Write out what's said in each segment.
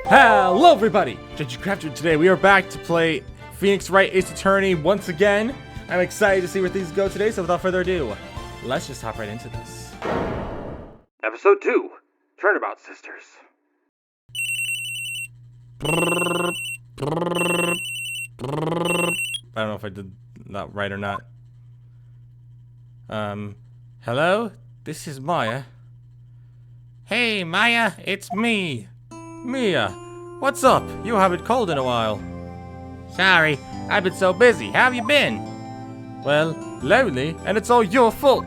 Hello everybody! JG Crafter. Today we are back to play Phoenix Wright Ace Attorney once again. I'm excited to see where things go today, so without further ado, let's just hop right into this. Episode 2, Turnabout Sisters. I don't know if I did that right or not. Hello? This is Maya. Hey Maya, it's me. Mia, what's up? You haven't called in a while. Sorry, I've been so busy. How have you been? Well, lonely, and it's all your fault.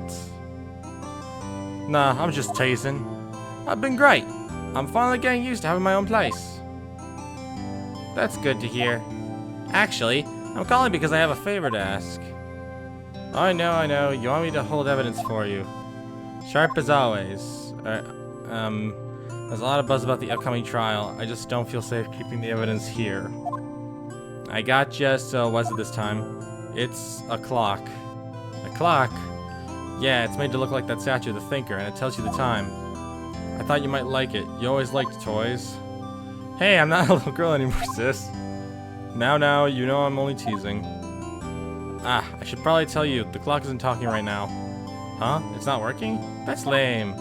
Nah, I'm just teasing. I've been great. I'm finally getting used to having my own place. That's good to hear. Actually, I'm calling because I have a favor to ask. I know. You want me to hold evidence for you. Sharp as always. There's a lot of buzz about the upcoming trial. I just don't feel safe keeping the evidence here. I gotcha, so what's it this time? It's a clock. A clock? Yeah, it's made to look like that statue of the Thinker, and it tells you the time. I thought you might like it. You always liked toys. Hey, I'm not a little girl anymore, sis. Now, you know I'm only teasing. I should probably tell you, the clock isn't talking right now. Huh? It's not working? That's lame.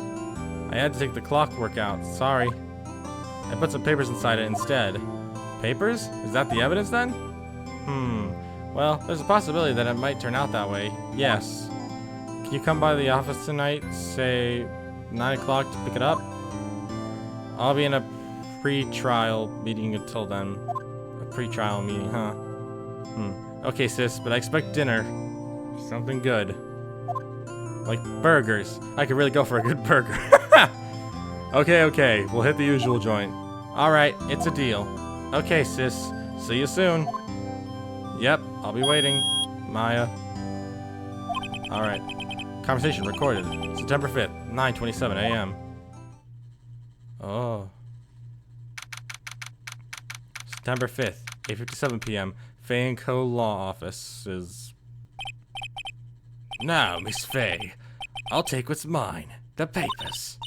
I had to take the clock workout. Sorry. I put some papers inside it instead. Papers? Is that the evidence then? Well, there's a possibility that it might turn out that way. Yes. Can you come by the office tonight, say 9 o'clock to pick it up? I'll be in a pre-trial meeting until then. A pre-trial meeting, huh? Okay, sis, but I expect dinner. Something good. Like burgers. I could really go for a good burger. Okay. We'll hit the usual joint. Alright, it's a deal. Okay, sis. See you soon. Yep, I'll be waiting. Maya. Alright. Conversation recorded. September 5th, 9:27 a.m. Oh. September 5th, 8:57 p.m. Faye & Co. Law Offices. Now, Miss Faye, I'll take what's mine. The papers.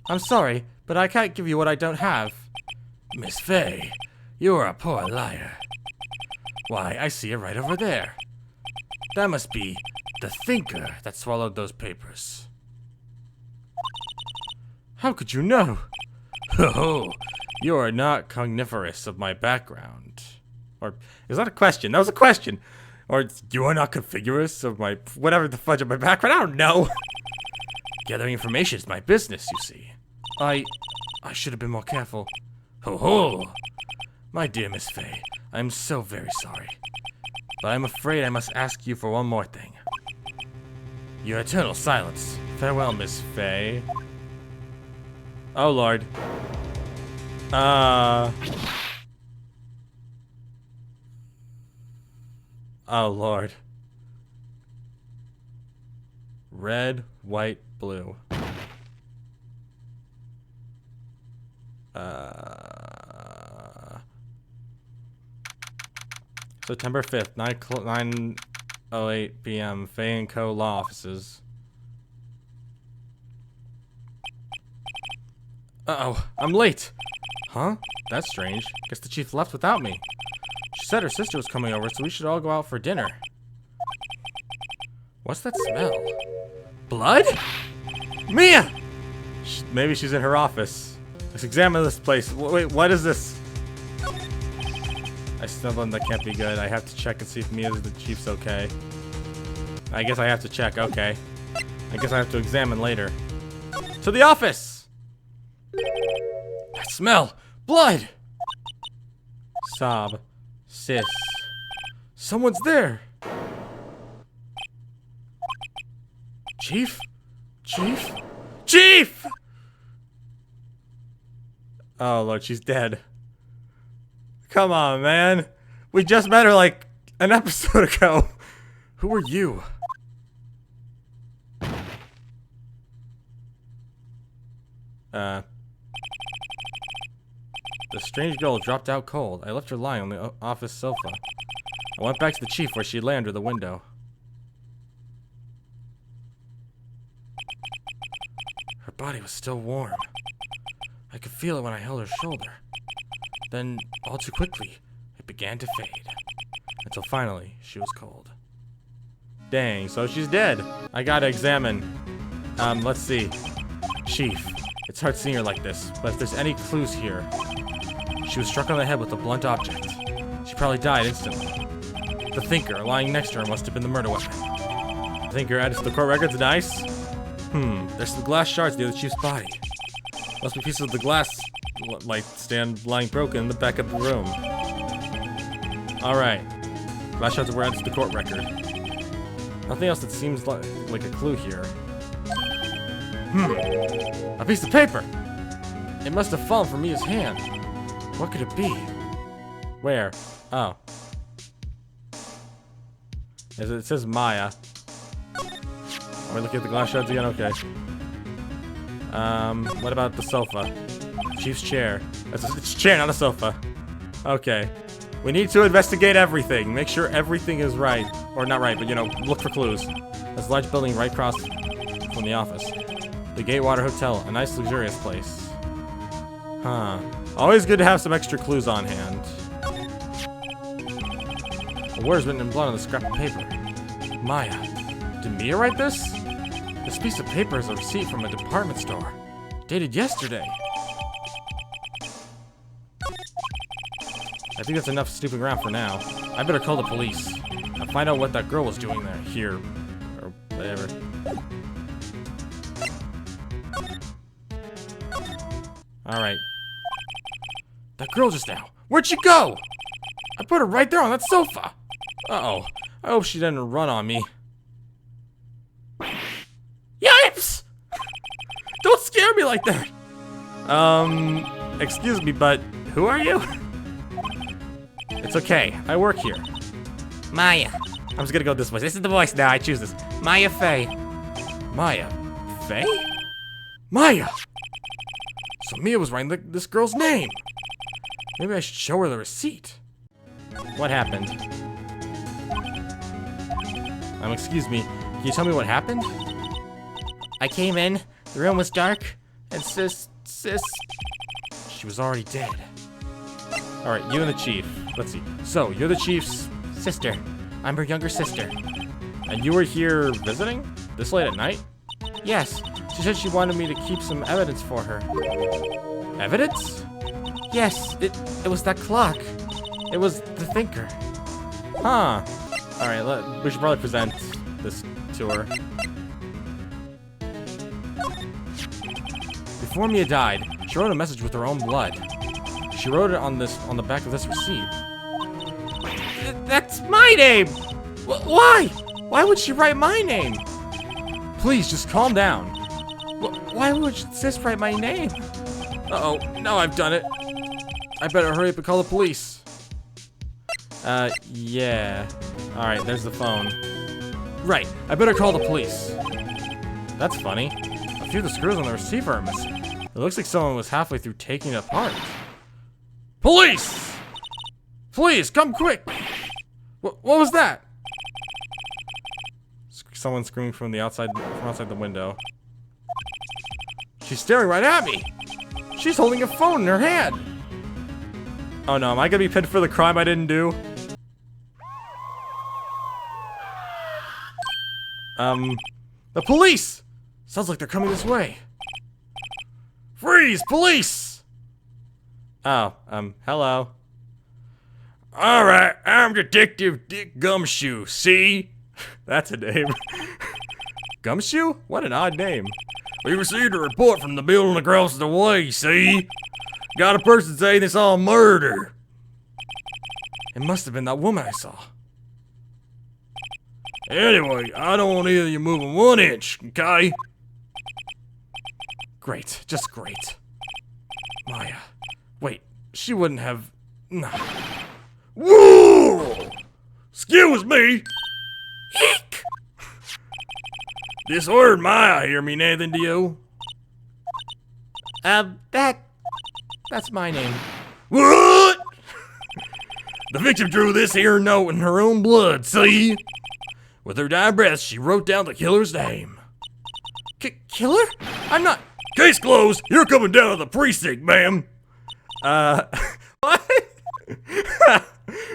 I'm sorry, but I can't give you what I don't have. Miss Faye, you're a poor liar. Why, I see it right over there. That must be the Thinker that swallowed those papers. How could you know? Ho, you are not cogniferous of my background. Or, is that a question? That was a question. Or, you are not configurous of my, whatever the fudge of my background, I don't know. Gathering information is my business, you see. I should have been more careful. Ho! My dear Miss Faye, I'm so very sorry. But I'm afraid I must ask you for one more thing. Your eternal silence. Farewell, Miss Faye. Oh, Lord. Oh, Lord. Red, white, blue. September 5th, 9:08 p.m. Faye & Co. Law Offices. Uh-oh, I'm late. Huh? That's strange. Guess the chief left without me. She said her sister was coming over, so we should all go out for dinner. What's that smell? Blood? Mia! Maybe she's in her office. Let's examine this place. Wait, what is this? I stumbled on that can't be good. I have to check and see if Mia's the chief's okay. I guess I have to check, okay. I guess I have to examine later. To the office! That smell! Blood! Sob. Sis. Someone's there! Chief? Chief! Oh, Lord, she's dead. Come on, man. We just met her like an episode ago. Who are you? The strange girl dropped out cold. I left her lying on the office sofa. I went back to the chief where she lay under the window. Her body was still warm. I could feel it when I held her shoulder. Then, all too quickly, it began to fade. Until finally, she was cold. Dang, so she's dead. I gotta examine. Let's see. Chief, it's hard seeing her like this, but if there's any clues here. She was struck on the head with a blunt object. She probably died instantly. The Thinker, lying next to her, must have been the murder weapon. The Thinker added to the court records, nice. There's some glass shards near the chief's body. Must be pieces of the glass light stand lying broken in the back of the room. Alright. Glass shards were added to the court record. Nothing else that seems like a clue here. A piece of paper! It must have fallen from Mia's hand. What could it be? Where? Oh. It says Maya. Are we looking at the glass shards again? Okay. What about the sofa? Chief's chair. It's a chair, not a sofa. Okay. We need to investigate everything. Make sure everything is right. Or not right, but look for clues. There's a large building right across from the office. The Gatewater Hotel, a nice luxurious place. Huh. Always good to have some extra clues on hand. A word is written in blood on the scrap of paper. Maya. Did Mia write this? This piece of paper is a receipt from a department store. Dated yesterday. I think that's enough snooping around for now. I better call the police. And find out what that girl was doing there. Here. Or whatever. Alright. That girl just now. Where'd she go? I put her right there on that sofa. Uh-oh. I hope she didn't run on me. Yipes! Don't scare me like that! Excuse me, but who are you? It's okay. I work here. Maya. I'm just gonna go this way. This is the voice now. I choose this. Maya Fey. Maya Fey? Maya! So Mia was writing this girl's name. Maybe I should show her the receipt. What happened? Excuse me. Can you tell me what happened? I came in. The room was dark. And sis... She was already dead. Alright, you and the chief. Let's see. So, you're the chief's sister. I'm her younger sister. And you were here visiting? This late at night? Yes. She said she wanted me to keep some evidence for her. Evidence? Yes, it was that clock. It was the Thinker. Huh. Alright, we should probably present this to her. Before Mia died, she wrote a message with her own blood. She wrote it on the back of this receipt. That's my name! Why? Why would she write my name? Please, just calm down. Why would sis write my name? Uh-oh, now I've done it. I better hurry up and call the police. Yeah. Alright, there's the phone. Right, I better call the police. That's funny. A few of the screws on the receiver are missing. It looks like someone was halfway through taking it apart. Police! Please, come quick! What was that? Someone screaming from outside the window. She's staring right at me! She's holding a phone in her hand! Oh no, am I gonna be pinned for the crime I didn't do? The police! Sounds like they're coming this way. Freeze, police! Oh, hello. Alright, I'm Detective Dick Gumshoe, see? That's a name. Gumshoe? What an odd name. We received a report from the building across the way, see? Got a person saying it's all murder. It must have been that woman I saw. Anyway, I don't want either of you moving 1 inch, okay? Great, just great. Maya. Wait, she wouldn't have... No. Whoa! Excuse me! Eek! This word Maya here mean anything to you? That's my name. What? The victim drew this here note in her own blood, see? With her dying breath, she wrote down the killer's name. Killer? I'm not... Case closed. You're coming down to the precinct, ma'am. What?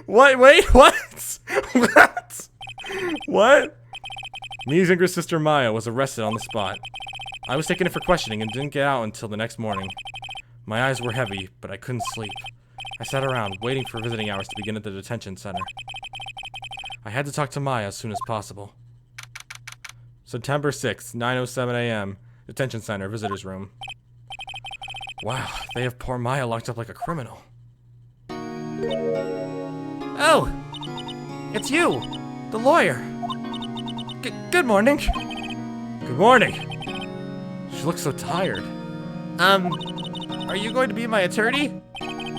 What? Wait, what? What? What? Mia's younger sister Maya was arrested on the spot. I was taken in for questioning and didn't get out until the next morning. My eyes were heavy, but I couldn't sleep. I sat around, waiting for visiting hours to begin at the detention center. I had to talk to Maya as soon as possible. September 6th, 9:07 a.m. Detention center, visitor's room. Wow, they have poor Maya locked up like a criminal. Oh! It's you! The lawyer! Good morning! Good morning! She looks so tired. Are you going to be my attorney?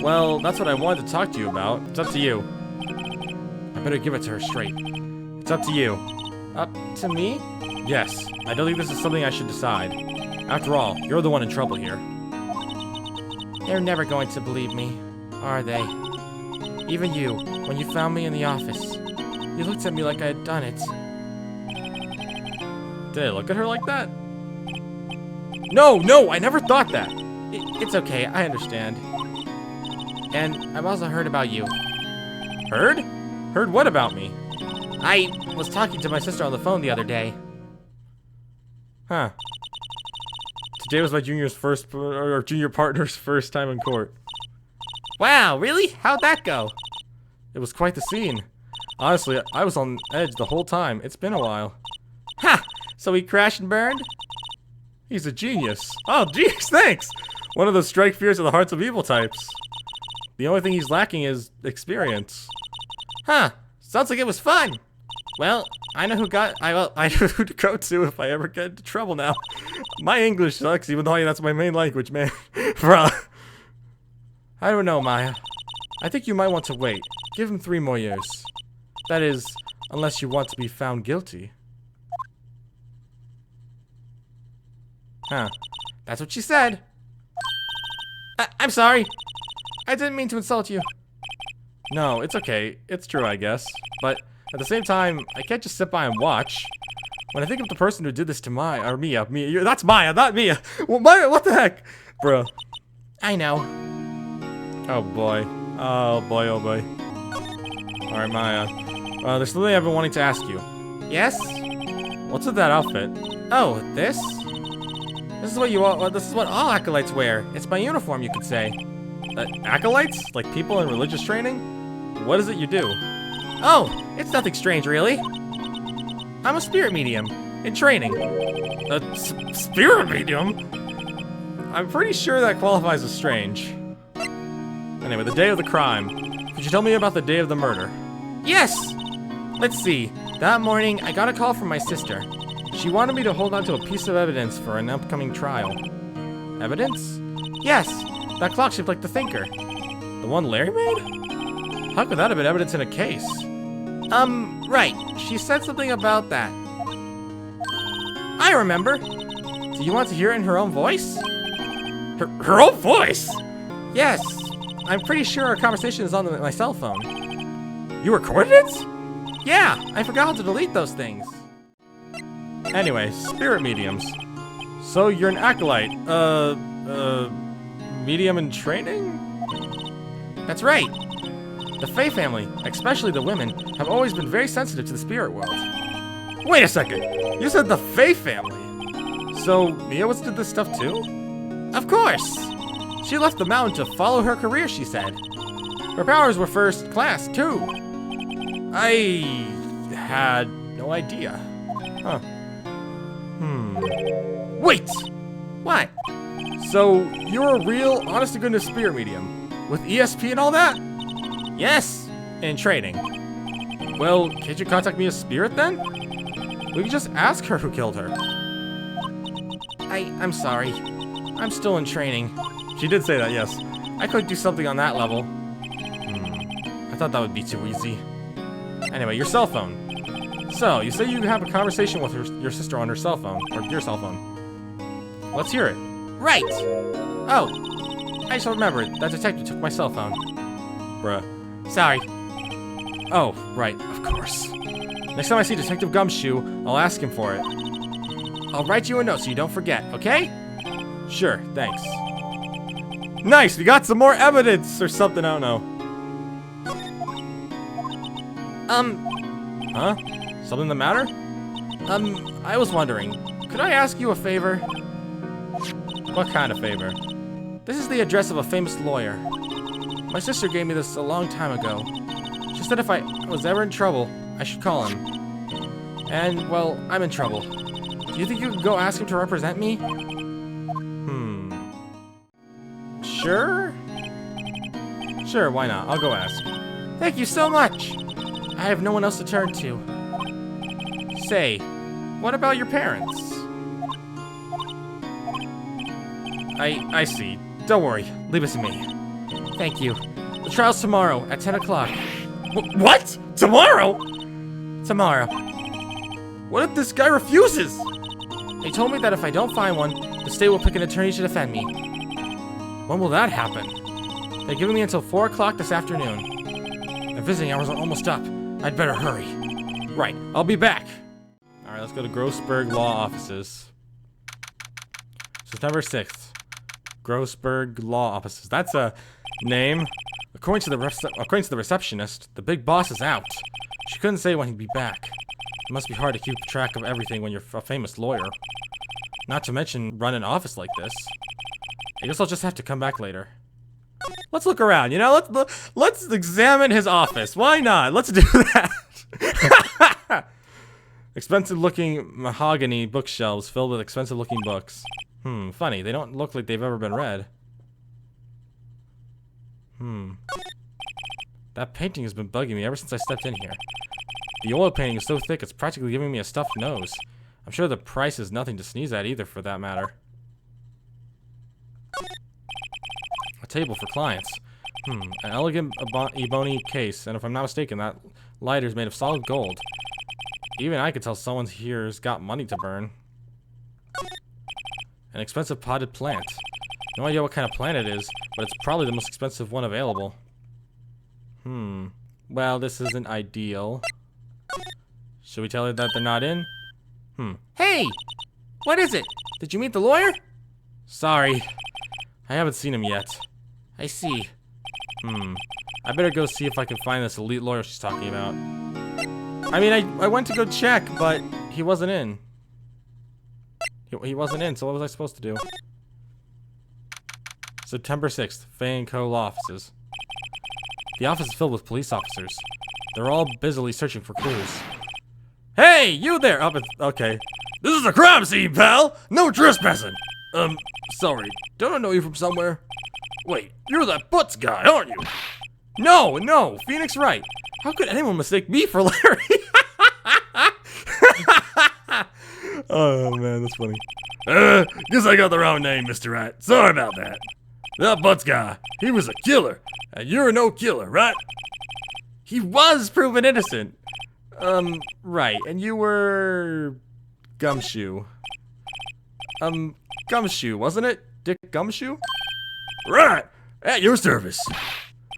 Well, that's what I wanted to talk to you about. It's up to you. I better give it to her straight. It's up to you. Up to me? Yes. I don't think this is something I should decide. After all, you're the one in trouble here. They're never going to believe me, are they? Even you, when you found me in the office. You looked at me like I had done it. Did I look at her like that? No, I never thought that. It's okay, I understand. And I've also heard about you. Heard? Heard what about me? I was talking to my sister on the phone the other day. Huh. Today was my junior partner's first time in court. Wow, really? How'd that go? It was quite the scene. Honestly, I was on edge the whole time. It's been a while. Ha! So he crashed and burned? He's a genius. Oh, geez, thanks! One of those strike fears of the hearts of evil types. The only thing he's lacking is experience. Huh. Sounds like it was fun. Well, I know who I know who to go to if I ever get into trouble now. My English sucks, even though that's my main language, man. Bruh. I don't know, Maya. I think you might want to wait. Give him 3 more years. That is, unless you want to be found guilty. Huh. That's what she said. I'm sorry. I didn't mean to insult you. No, it's okay. It's true, I guess. But at the same time, I can't just sit by and watch. When I think of the person who did this to Mia, that's Maya, not Mia. Well, Maya, what the heck? Bro. I know. Oh boy. Oh boy, oh boy. Alright, Maya. There's something I've been wanting to ask you. Yes? What's with that outfit? Oh, this? This is what all acolytes wear. It's my uniform, you could say. Acolytes? Like people in religious training? What is it you do? Oh, it's nothing strange, really. I'm a spirit medium in training. A spirit medium? I'm pretty sure that qualifies as strange. Anyway, the day of the crime. Could you tell me about the day of the murder? Yes! Let's see. That morning, I got a call from my sister. She wanted me to hold on to a piece of evidence for an upcoming trial. Evidence? Yes, that clock shaped like the Thinker. The one Larry made? How could that have been evidence in a case? Right. She said something about that. I remember. Do you want to hear it in her own voice? Her own voice? Yes. I'm pretty sure our conversation is on my cell phone. You recorded it? Yeah, I forgot how to delete those things. Anyway, spirit mediums. So you're an acolyte, medium in training? That's right. The Fae family, especially the women, have always been very sensitive to the spirit world. Wait a second, you said the Fae family? So Mia did this stuff too? Of course. She left the mountain to follow her career, she said. Her powers were first class, too. I had no idea. Huh. Wait! What? So, you're a real, honest-to-goodness spirit medium? With ESP and all that? Yes, in training. Well, can't you contact me as spirit then? We can just ask her who killed her. I'm sorry. I'm still in training. She did say that, yes. I could do something on that level. I thought that would be too easy. Anyway, your cell phone. So, you say you have a conversation with your sister on her cell phone, or your cell phone. Let's hear it. Right! Oh, I just remembered. That detective took my cell phone. Bruh. Sorry. Oh, right, of course. Next time I see Detective Gumshoe, I'll ask him for it. I'll write you a note so you don't forget, okay? Sure, thanks. Nice, we got some more evidence or something, I don't know. Huh? Something the matter? I was wondering, could I ask you a favor? What kind of favor? This is the address of a famous lawyer. My sister gave me this a long time ago. She said if I was ever in trouble, I should call him. And, well, I'm in trouble. Do you think you could go ask him to represent me? Sure? Sure, why not? I'll go ask. Thank you so much! I have no one else to turn to. Say, what about your parents? I see. Don't worry. Leave it to me. Thank you. The trial's tomorrow at 10 o'clock. What? Tomorrow? Tomorrow. What if this guy refuses? They told me that if I don't find one, the state will pick an attorney to defend me. When will that happen? They're giving me until 4 o'clock this afternoon. My visiting hours are almost up. I'd better hurry. Right, I'll be back. Alright, let's go to Grossberg Law Offices. September 6th. Grossberg Law Offices. That's a name. According to the receptionist, the big boss is out. She couldn't say when he'd be back. It must be hard to keep track of everything when you're a famous lawyer. Not to mention run an office like this. I guess I'll just have to come back later. Let's look around, you know? Let's examine his office. Why not? Let's do that. Expensive-looking mahogany bookshelves filled with expensive-looking books. Funny. They don't look like they've ever been read. That painting has been bugging me ever since I stepped in here. The oil painting is so thick it's practically giving me a stuffed nose. I'm sure the price is nothing to sneeze at either, for that matter. A table for clients. An elegant ebony case, and if I'm not mistaken, that lighter is made of solid gold. Even I could tell someone here's got money to burn. An expensive potted plant. No idea what kind of plant it is, but it's probably the most expensive one available. Well, this isn't ideal. Should we tell her that they're not in? Hey! What is it? Did you meet the lawyer? Sorry. I haven't seen him yet. I see. I better go see if I can find this elite lawyer she's talking about. I mean, I went to go check, but he wasn't in. He wasn't in, so what was I supposed to do? September 6th, Fay & Co. Law Offices. The office is filled with police officers. They're all busily searching for clues. Hey, you there! Okay. This is a crime scene, pal! No trespassing! Sorry. Don't I know you from somewhere? Wait, you're that Butz guy, aren't you? No, Phoenix Wright. How could anyone mistake me for Larry? Oh man, that's funny. Guess I got the wrong name, Mr. Wright. Sorry about that. That Butz guy, he was a killer. And you're no killer, right? He was proven innocent. Right, and you were... Gumshoe. Gumshoe, wasn't it? Dick Gumshoe? Right, at your service.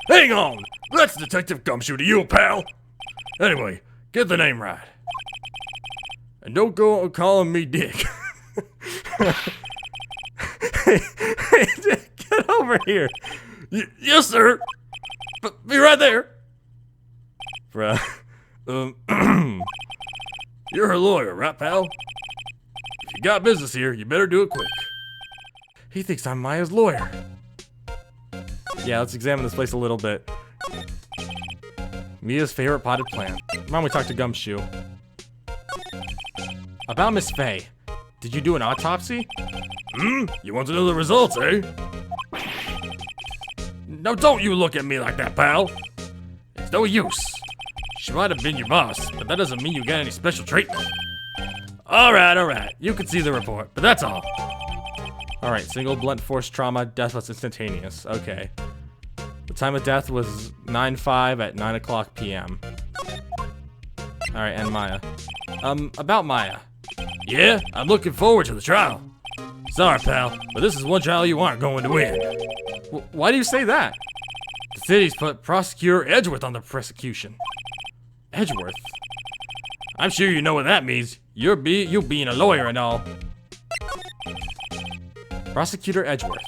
Hang on, that's Detective Gumshoe to you, pal. Anyway, get the name right. And don't go calling me Dick. Hey, Dick, get over here. Yes, sir. Be right there. Bruh. You're a lawyer, right, pal? If you got business here, you better do it quick. He thinks I'm Maya's lawyer. Yeah, let's examine this place a little bit. Mia's favorite potted plant. Come on, we talk to Gumshoe. About Miss Fay. Did you do an autopsy? You want to know the results, eh? Now don't you look at me like that, pal. It's no use. She might have been your boss, but that doesn't mean you get any special treatment. Alright. You can see the report, but that's all. Alright, single blunt force trauma, death was instantaneous. Okay. The time of death was 9/5 at 9 o'clock p.m. Alright, and Maya. About Maya. Yeah, I'm looking forward to the trial. Sorry, pal, but this is one trial you aren't going to win. Why do you say that? The city's put Prosecutor Edgeworth on the prosecution. Edgeworth? I'm sure you know what that means. You being a lawyer and all. Prosecutor Edgeworth.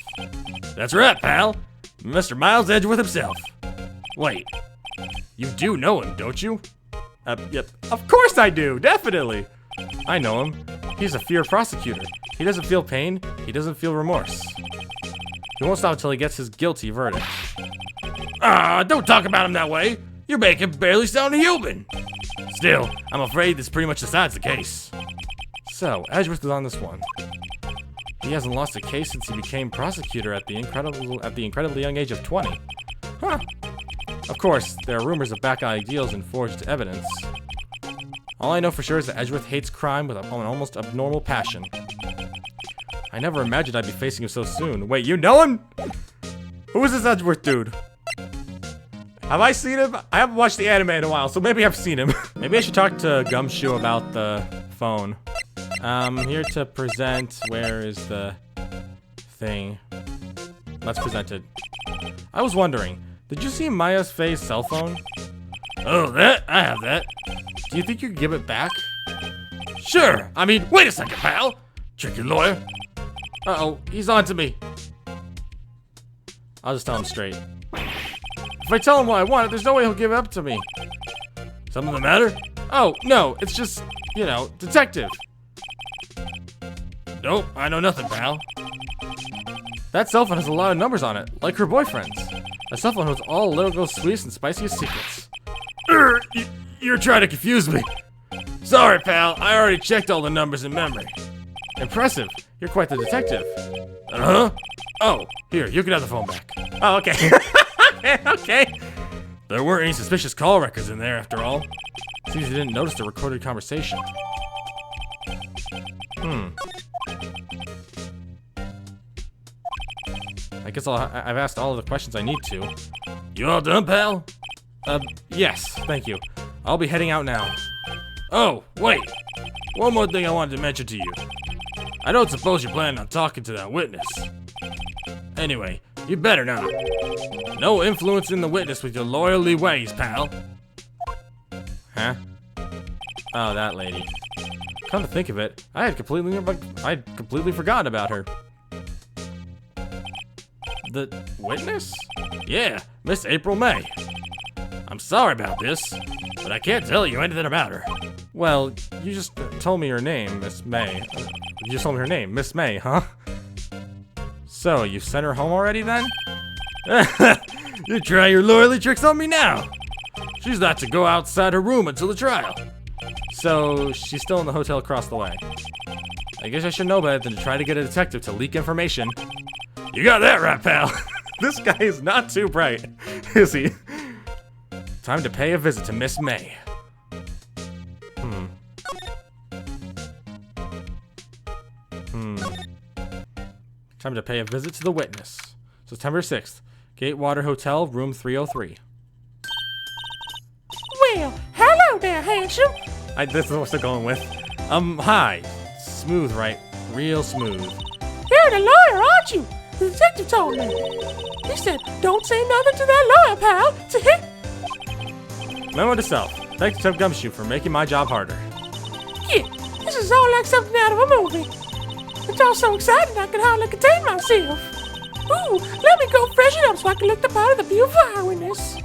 That's right, pal. Mr. Miles Edgeworth himself. Wait, you do know him, don't you? Yep. Of course I do, definitely. I know him. He's a feared prosecutor. He doesn't feel pain. He doesn't feel remorse. He won't stop until he gets his guilty verdict. Don't talk about him that way. You make him barely sound human. Still, I'm afraid this pretty much decides the case. So, Edgeworth is on this one. He hasn't lost a case since he became prosecutor at the incredibly young age of 20. Huh. Of course, there are rumors of back ideals and forged evidence. All I know for sure is that Edgeworth hates crime with an almost abnormal passion. I never imagined I'd be facing him so soon. Wait, you know him? Who is this Edgeworth dude? Have I seen him? I haven't watched the anime in a while, so maybe I've seen him. Maybe I should talk to Gumshoe about the phone. Here to present. Where is the thing? Let's present it. I was wondering, did you see Maya's Faye's cell phone? Oh, that? I have that. Do you think you could give it back? Sure. I mean, wait a second, pal. Tricky lawyer. Uh-oh, he's on to me. I'll just tell him straight. If I tell him what I want, there's no way he'll give it up to me. Something the matter? Oh, no, it's just, you know, detective. Nope, I know nothing, pal. That cell phone has a lot of numbers on it, like her boyfriend's. A cell phone holds all little girl's sweetest and spiciest secrets. You're trying to confuse me. Sorry, pal, I already checked all the numbers in memory. Impressive, you're quite the detective. Uh-huh. Oh, here, you can have the phone back. Oh, okay. Okay. There weren't any suspicious call records in there after all. Seems you didn't notice the recorded conversation. I guess I've asked all of the questions I need to. You all done, pal? Yes, thank you. I'll be heading out now. Oh, wait. One more thing I wanted to mention to you. I don't suppose you're planning on talking to that witness. Anyway, you better not. No influencing the witness with your lawyerly ways, pal. Huh? Oh, that lady. Come to think of it, I had completely forgotten about her. The witness? Yeah, Miss April May. I'm sorry about this, but I can't tell you anything about her. Well, you just told me her name, Miss May. You just told me her name, Miss May, huh? So, you sent her home already then? You try your lawyerly tricks on me now. She's not to go outside her room until the trial. So, she's still in the hotel across the way. I guess I should know better than to try to get a detective to leak information. You got that right, pal. This guy is not too bright, is he? Time to pay a visit to Miss May. Time to pay a visit to the witness. September 6th, Gatewater Hotel, room 303. Well, hello there, handsome. This is what they're going with. Hi. Smooth, right? Real smooth. You're the lawyer, aren't you? The detective told me. He said, don't say nothing to that lawyer, pal. Memo to self. Thanks to Gumshoe for making my job harder. Yeah, this is all like something out of a movie. It's all so exciting I can hardly contain myself. Ooh, let me go freshen up so I can look the part of the beautiful eyewitness.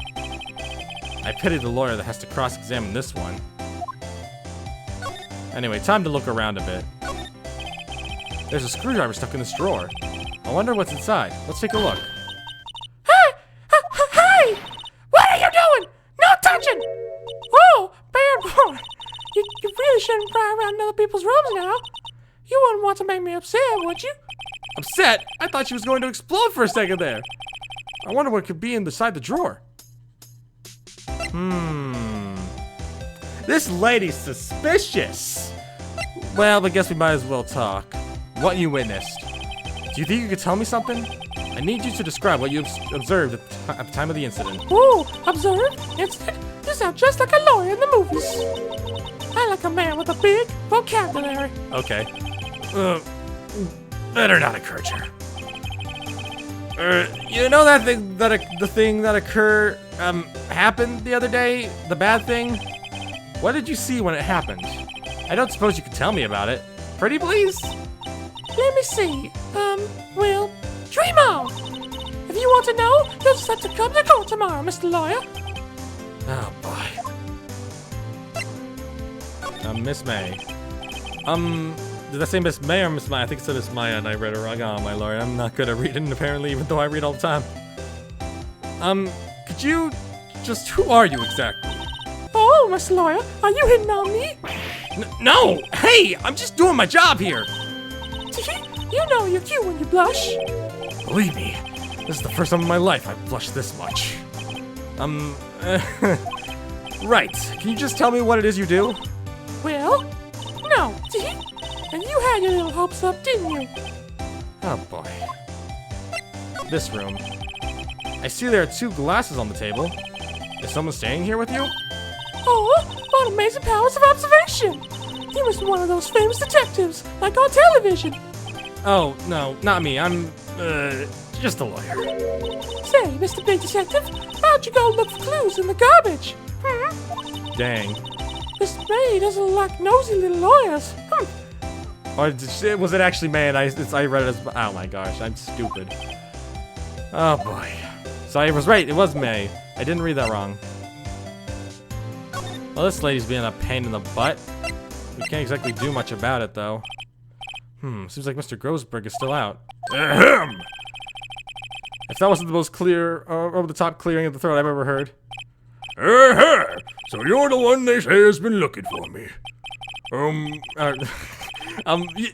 I pity the lawyer that has to cross-examine this one. Anyway, time to look around a bit. There's a screwdriver stuck in this drawer. I wonder what's inside. Let's take a look. Hey! Hey! What are you doing? No touching! Oh, bad boy. You really shouldn't pry around other people's rooms now. You wouldn't want to make me upset, would you? Upset? I thought she was going to explode for a second there. I wonder what could be inside the drawer. This lady's suspicious. Well, I guess we might as well talk. What you witnessed. Do you think you could tell me something? I need you to describe what you observed at the time of the incident. Ooh, observed? Incident? You sound just like a lawyer in the movies. I like a man with a big vocabulary. Okay. Better not encourage her. You know that thing the thing that occurred happened the other day? The bad thing? What did you see when it happened? I don't suppose you could tell me about it. Pretty please? Let me see. Well, dream on. If you want to know, you'll just have to come to court tomorrow, Mr. Lawyer. Oh boy. Miss May. Did I say Miss May or Miss Maya? I think it said Miss Maya and I read it wrong. Oh, my lord, I'm not good at reading apparently, even though I read all the time. Could you who are you exactly? Oh, Mr. Lawyer, are you hitting on me? No! Hey, I'm just doing my job here! You know you're cute when you blush. Believe me, this is the first time in my life I've blushed this much. Right. Can you just tell me what it is you do? Well, no. And you had your little hopes up, didn't you? Oh boy. This room. I see there are 2 glasses on the table. Is someone staying here with you? Oh, what amazing powers of observation! You must be one of those famous detectives, like on television. Oh, no, not me. I'm, just a lawyer. Say, Mr. Big Detective, why'd you go look for clues in the garbage? Dang. Mr. May doesn't like nosy little lawyers. Or was it actually May and I read it as... Oh my gosh, I'm stupid. Oh boy. So I was right, it was May. I didn't read that wrong. Well, this lady's being a pain in the butt. We can't exactly do much about it, though. Seems like Mr. Grossberg is still out. Ahem! If that wasn't the most clear, over-the-top clearing of the throat I've ever heard. So you're the one they say has been looking for me.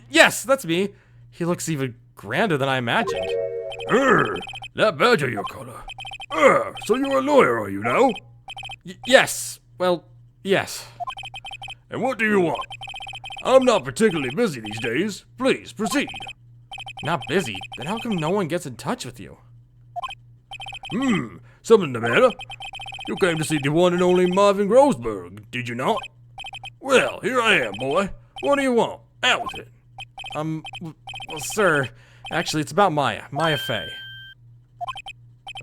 Yes, that's me. He looks even grander than I imagined. That badge of your color. So you're a lawyer, are you now? Yes. Well, yes. And what do you want? I'm not particularly busy these days. Please, proceed. Not busy? Then how come no one gets in touch with you? Something the matter? You came to see the one and only Marvin Grossberg, did you not? Well, here I am, boy. What do you want? Out with it. Well, sir, actually, it's about Maya Fey.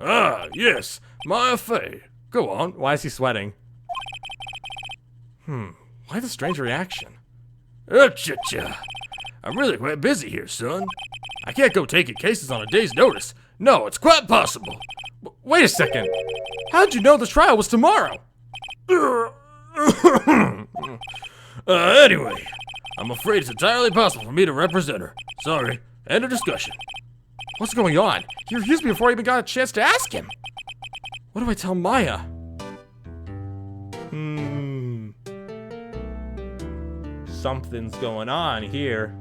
Ah, yes, Maya Fey. Go on. Why is he sweating? Why the strange reaction? Cha-cha. I'm really quite busy here, son. I can't go taking cases on a day's notice. No, it's quite possible. Wait a second. How'd you know the trial was tomorrow? Anyway, I'm afraid it's entirely possible for me to represent her. Sorry. End of discussion. What's going on? He refused me before I even got a chance to ask him. What do I tell Maya? Something's going on here.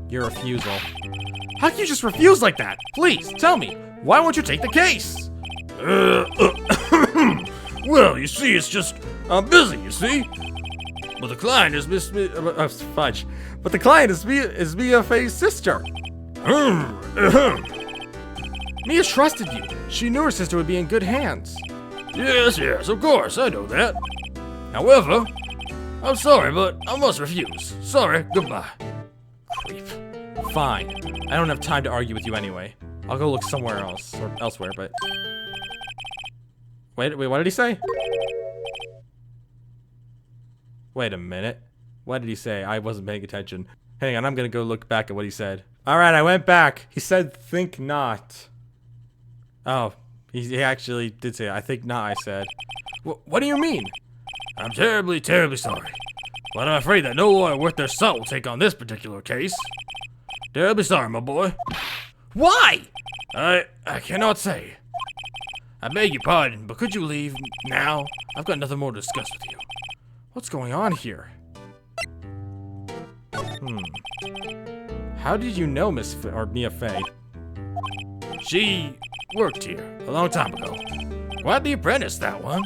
Your refusal. How can you just refuse like that? Please, tell me. Why won't you take the case? Well, you see, it's just, I'm busy, you see? But the client is fudge. But the client is Mia Fey's sister. Mia trusted you. She knew her sister would be in good hands. Yes, of course, I know that. However, I'm sorry, but I must refuse. Sorry, goodbye. Creep. Fine. I don't have time to argue with you anyway. I'll go look somewhere else, or elsewhere, but... Wait, what did he say? Wait a minute. What did he say? I wasn't paying attention. Hang on, I'm gonna go look back at what he said. Alright, I went back. He said, think not. Oh, he actually did say, I think not, I said. What do you mean? I'm terribly, terribly sorry. But I'm afraid that no lawyer worth their salt will take on this particular case. Terribly sorry, my boy. Why? I cannot say. I beg your pardon, but could you leave now? I've got nothing more to discuss with you. What's going on here? How did you know Mia Fey? She worked here a long time ago. Quite the apprentice, that one.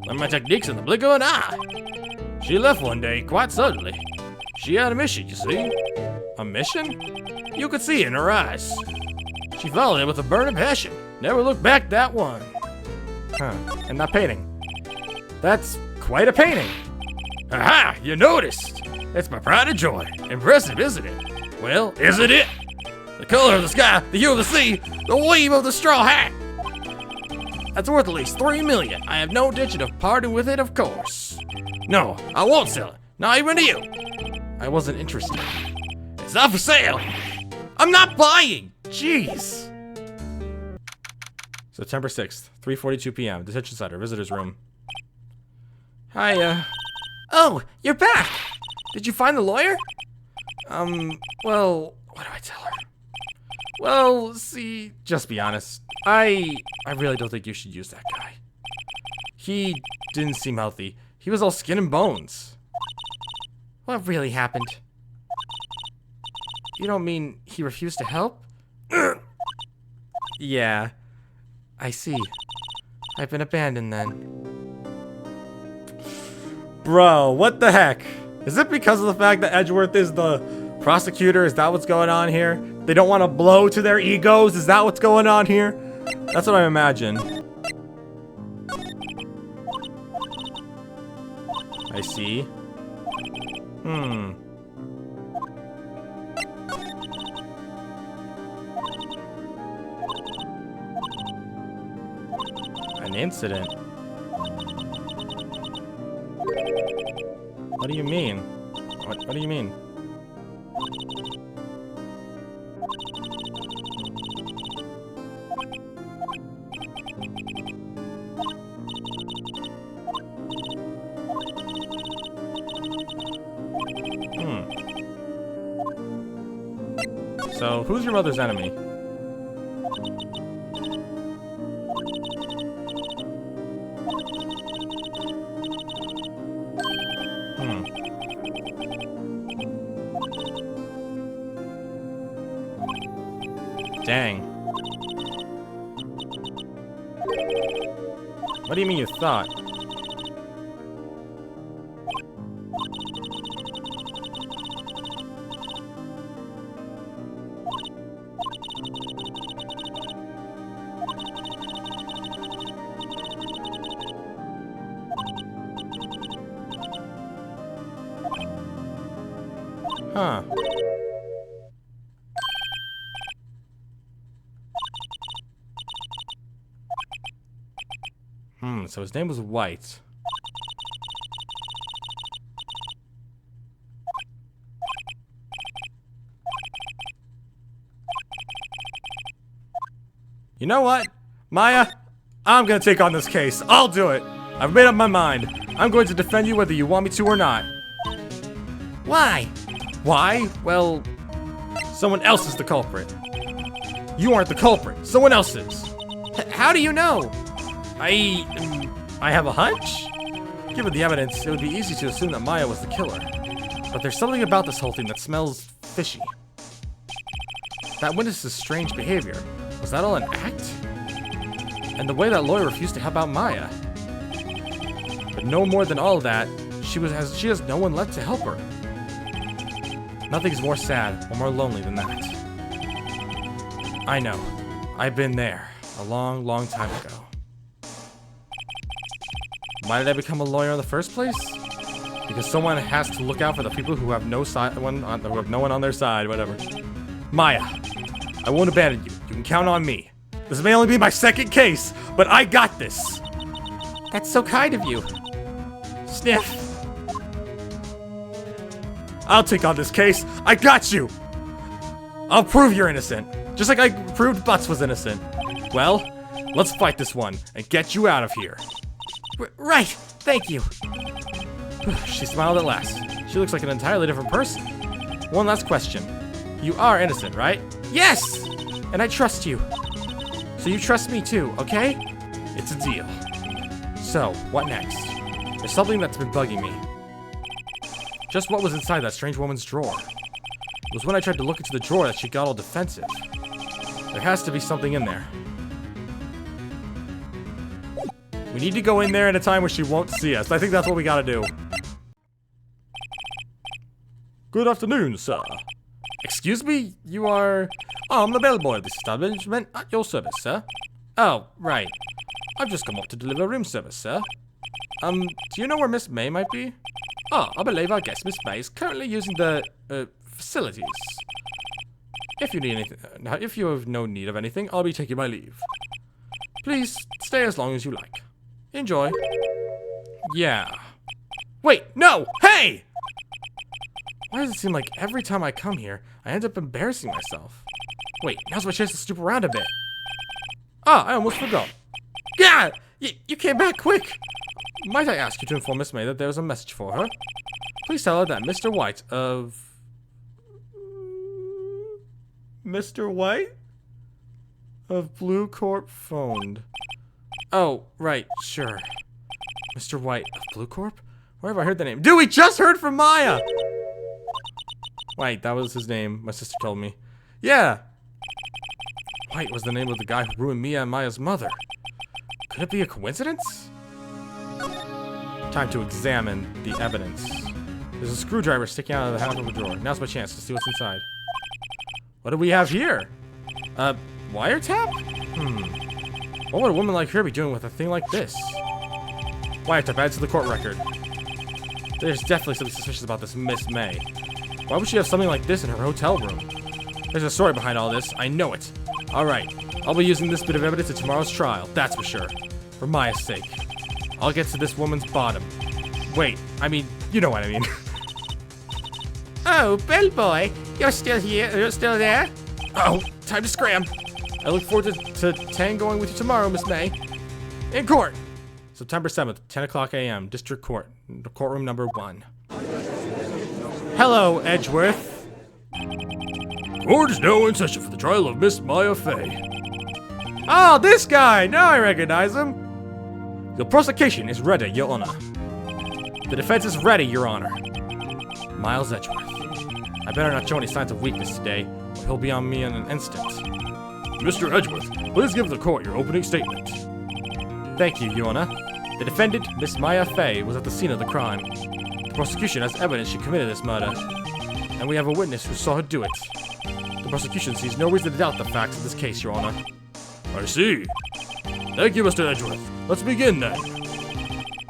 Learned my techniques in the blink of an eye. She left one day quite suddenly. She had a mission, you see. A mission? You could see it in her eyes. She followed it with a burning passion. Never looked back, that one. And that painting. That's quite a painting. Aha! You noticed. It's my pride and joy. Impressive, isn't it? Well, isn't it? The color of the sky, the hue of the sea, the weave of the straw hat. That's worth at least $3 million. I have no intention of parting with it, of course. No, I won't sell it. Not even to you. I wasn't interested. It's not for sale. I'm not buying. Jeez. September 6th, 3:42 p.m. Detention Center, visitor's room. Hi, Oh, you're back! Did you find the lawyer? Well, what do I tell her? Well, see, just be honest. I really don't think you should use that guy. He didn't seem healthy. He was all skin and bones. What really happened? You don't mean he refused to help? Yeah, I see. I've been abandoned then. Bro, what the heck? Is it because of the fact that Edgeworth is the prosecutor? Is that what's going on here? They don't want to blow to their egos? Is that what's going on here? That's what I imagine. I see. An incident? What do you mean? What do you mean? So, who's your mother's enemy? Dang. What do you mean you thought? Huh. So his name was White. You know what? Maya, I'm gonna take on this case. I'll do it. I've made up my mind. I'm going to defend you whether you want me to or not. Why? Why? Well, someone else is the culprit. You aren't the culprit. Someone else is. How do you know? I have a hunch? Given the evidence, it would be easy to assume that Maya was the killer. But there's something about this whole thing that smells fishy. That witness's strange behavior, was that all an act? And the way that lawyer refused to help out Maya. But no more than all of that, she has no one left to help her. Nothing's more sad or more lonely than that. I know. I've been there a long, long time ago. Why did I become a lawyer in the first place? Because someone has to look out for the people who have no one on their side, whatever. Maya, I won't abandon you. You can count on me. This may only be my second case, but I got this. That's so kind of you. Sniff. I'll take on this case. I got you. I'll prove you're innocent. Just like I proved Butz was innocent. Well, let's fight this one and get you out of here. Right. Thank you. She smiled at last. She looks like an entirely different person. One last question. You are innocent, right? Yes! And I trust you. So you trust me too, okay? It's a deal. So, what next? There's something that's been bugging me. Just what was inside that strange woman's drawer? It was when I tried to look into the drawer that she got all defensive. There has to be something in there. We need to go in there at a time where she won't see us. I think that's what we gotta do. Good afternoon, sir. Excuse me? You are... Oh, I'm the bellboy of this establishment at your service, sir. Oh, right. I've just come up to deliver room service, sir. Do you know where Miss May might be? Oh, I believe our guest, Miss May, is currently using the, facilities. If you need anything... if you have no need of anything, I'll be taking my leave. Please, stay as long as you like. Enjoy. Yeah. Wait, no! Hey! Why does it seem like every time I come here, I end up embarrassing myself? Wait, now's my chance to stoop around a bit. Ah, I almost forgot. Yeah! You came back quick! Might I ask you to inform Miss May that there is a message for her? Please tell her that Mr. White of... Mr. White? Of Blue Corp phoned. Oh, right, sure. Mr. White of Blue Corp? Where have I heard the name? Dude, we just heard from Maya! Wait, that was his name. My sister told me. Yeah. White was the name of the guy who ruined Mia and Maya's mother. Could it be a coincidence? Time to examine the evidence. There's a screwdriver sticking out of the half of a drawer. Now's my chance to see what's inside. What do we have here? A wiretap? What would a woman like her be doing with a thing like this? Wiretap added to the court record. There's definitely something suspicious about this Miss May. Why would she have something like this in her hotel room? There's a story behind all this. I know it. Alright, I'll be using this bit of evidence at tomorrow's trial. That's for sure. For Maya's sake. I'll get to this woman's bottom. Wait, I mean, you know what I mean. Oh, bellboy, you're still here? You're still there? Oh, time to scram. I look forward to tangoing with you tomorrow, Miss May. In court. September 7th, 10 o'clock a.m., District Court, courtroom number 1. Hello, Edgeworth. Court is now in session for the trial of Miss Maya Fey. Oh, this guy! Now I recognize him. The prosecution is ready, Your Honor. The defense is ready, Your Honor. Miles Edgeworth. I better not show any signs of weakness today, or he'll be on me in an instant. Mr. Edgeworth, please give the court your opening statement. Thank you, Your Honor. The defendant, Miss Maya Fey, was at the scene of the crime. The prosecution has evidence she committed this murder, and we have a witness who saw her do it. The prosecution sees no reason to doubt the facts of this case, Your Honor. I see. Thank you, Mr. Edgeworth. Let's begin then.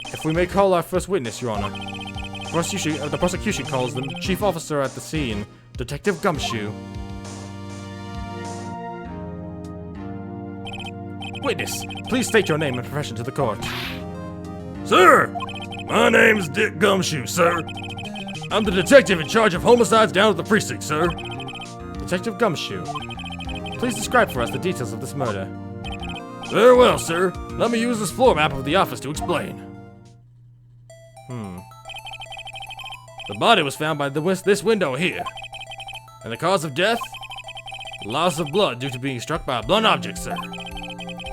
If we may call our first witness, Your Honor. The prosecution calls them Chief Officer at the scene, Detective Gumshoe. Witness, please state your name and profession to the court. Sir, my name's Dick Gumshoe, sir. I'm the detective in charge of homicides down at the precinct, sir. Detective Gumshoe, please describe for us the details of this murder. Very well, sir. Let me use this floor map of the office to explain. The body was found by this window here. And the cause of death? Loss of blood due to being struck by a blunt object, sir.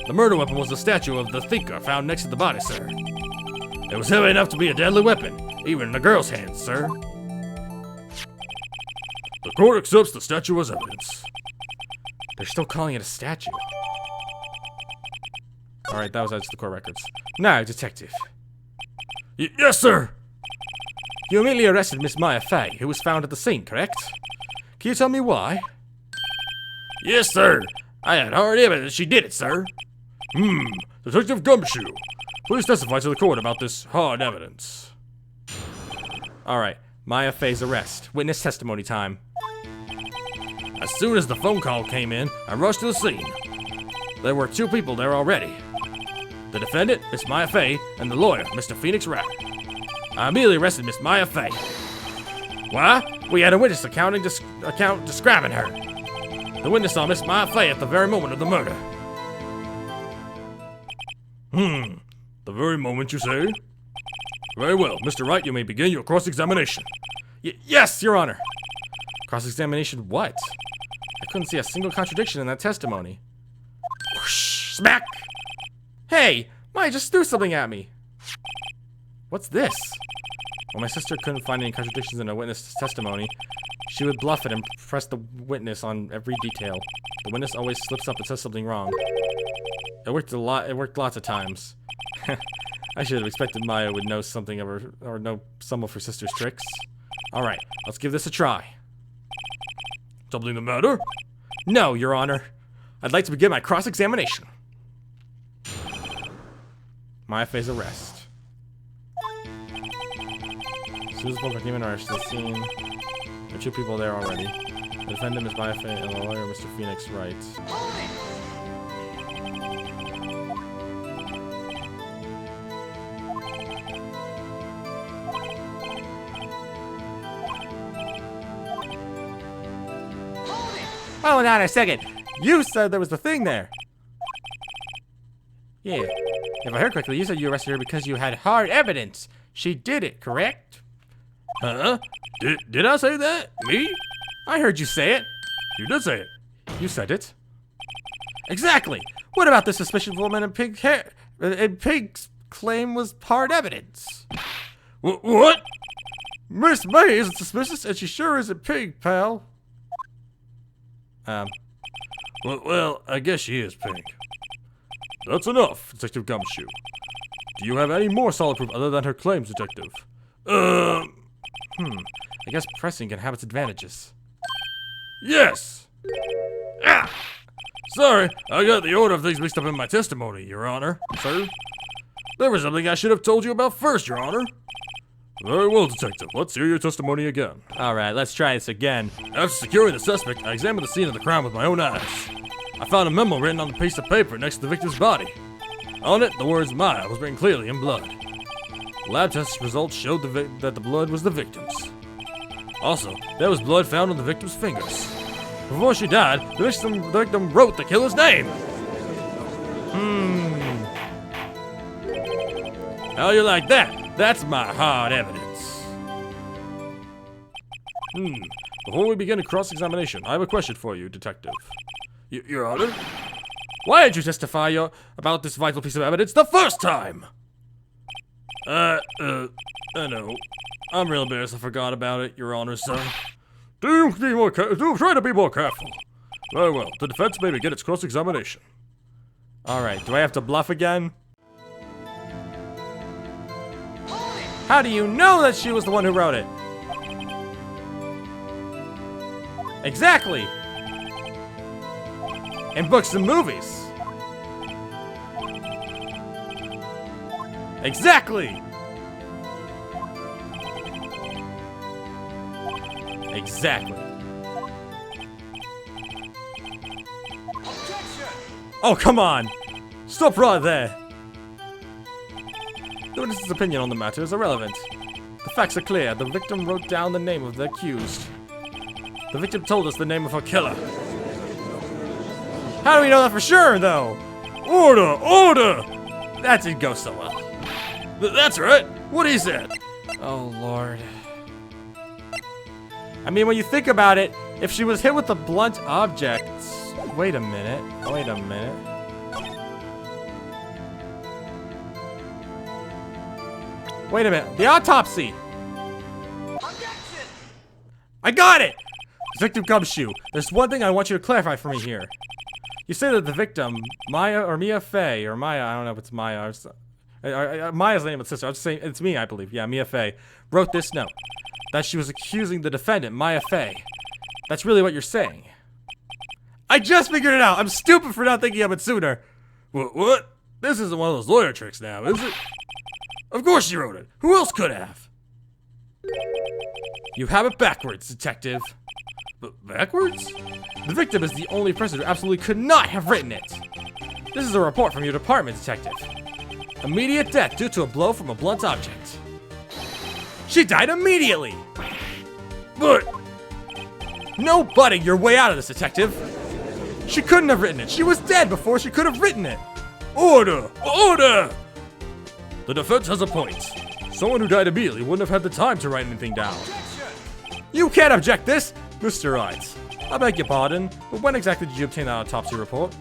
The murder weapon was the statue of the Thinker found next to the body, sir. It was heavy enough to be a deadly weapon, even in a girl's hands, sir. The court accepts the statue as evidence. They're still calling it a statue. Alright, that was added to the court records. Now, detective. Yes, sir. You immediately arrested Miss Maya Fey, who was found at the scene, correct? Can you tell me why? Yes, sir. I had hard evidence she did it, sir. Detective Gumshoe, please testify to the court about this hard evidence. Alright, Maya Fey's arrest. Witness testimony time. As soon as the phone call came in, I rushed to the scene. There were 2 people there already. The defendant, Miss Maya Fey, and the lawyer, Mr. Phoenix Wright. I immediately arrested Miss Maya Fey. Why? We had a witness account describing her. The witness saw Miss Maya Fey at the very moment of the murder. The very moment, you say? Very well. Mr. Wright, you may begin your cross-examination. Yes, Your Honor. Cross-examination what? I couldn't see a single contradiction in that testimony. Whoosh, smack! Hey, Maya just threw something at me. What's this? When my sister couldn't find any contradictions in a witness's testimony, she would bluff it and press the witness on every detail. The witness always slips up and says something wrong. It worked a lot. It worked lots of times. I should have expected Maya would know something of her, or know some of her sister's tricks. All right, let's give this a try. Something the matter? No, Your Honor. I'd like to begin my cross-examination. Maya Fey's arrest. Susan came in arrest to the scene. There are 2 people there already. The defendant is Maya Fey and the lawyer, Mr. Phoenix Wright. Hold on a second. You said there was a thing there. Yeah. If I heard correctly, you said you arrested her because you had hard evidence. She did it, correct? Huh? Did I say that? Me? I heard you say it. You did say it. You said it. Exactly. What about the suspicious woman in pink hair? Pig's claim was hard evidence. What? Miss May isn't suspicious, and she sure isn't pink, pal. Well, I guess she is pink. That's enough, Detective Gumshoe. Do you have any more solid proof other than her claims, Detective? I guess pressing can have its advantages. Yes! Ah! Sorry, I got the order of things mixed up in my testimony, Your Honor. Sir? There was something I should have told you about first, Your Honor. Very well, Detective. Let's hear your testimony again. Alright, let's try this again. After securing the suspect, I examined the scene of the crime with my own eyes. I found a memo written on a piece of paper next to the victim's body. On it, the words Maya was written clearly in blood. Lab test results showed that the blood was the victim's. Also, there was blood found on the victim's fingers. Before she died, the victim wrote the killer's name. How you like that? That's my hard evidence. Before we begin a cross-examination, I have a question for you, Detective. Your Honor? Why did you testify about this vital piece of evidence the first time? I know. I'm real embarrassed I forgot about it, Your Honor, sir. Do try to be more careful. Very well. The defense may begin its cross-examination. Alright, do I have to bluff again? How do you know that she was the one who wrote it? Exactly! In books and movies. Exactly! Exactly. Oh, come on! Stop right there! The witness's opinion on the matter is irrelevant. The facts are clear. The victim wrote down the name of the accused. The victim told us the name of her killer. How do we know that for sure, though? Order! Order! That didn't go so well. That's right. What he said. Oh, Lord. I mean, when you think about it, if she was hit with a blunt object... Wait a minute. Wait a minute. Wait a minute. The autopsy! I got it! Detective Gumshoe, there's one thing I want you to clarify for me here. You say that the victim, Maya or Mia Fey, or Maya, I don't know if it's Maya, or, Maya's the name of the sister, I'm just saying, it's me, I believe, yeah, Mia Fey, wrote this note. That she was accusing the defendant, Maya Fey. That's really what you're saying. I just figured it out! I'm stupid for not thinking of it sooner! What? This isn't one of those lawyer tricks now, is it? Of course she wrote it! Who else could have? You have it backwards, detective. Backwards? The victim is the only person who absolutely could not have written it. This is a report from your department, detective. Immediate death due to a blow from a blunt object. She died immediately! But... No butting your way out of this, detective. She couldn't have written it. She was dead before she could have written it. Order! Order! The defense has a point. Someone who died immediately wouldn't have had the time to write anything down. You can't object this, Mr. Wright. I beg your pardon, but when exactly did you obtain that autopsy report?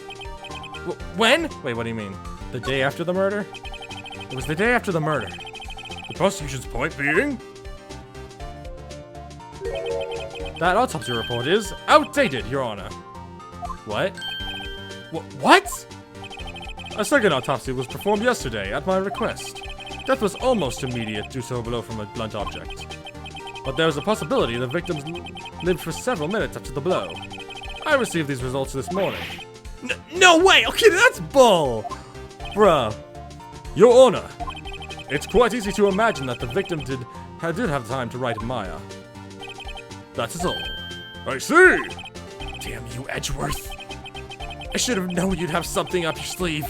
When? Wait, what do you mean? The day after the murder? It was the day after the murder. The prosecution's point being? That autopsy report is outdated, Your Honor. What? What? A second autopsy was performed yesterday at my request. Death was almost immediate due to a blow from a blunt object. But there was a possibility the victims lived for several minutes after the blow. I received these results this morning. No way! Okay, that's bull! Bruh. Your Honor, it's quite easy to imagine that the victim did have time to write Maya. That is all. I see! Damn you, Edgeworth. I should have known you'd have something up your sleeve.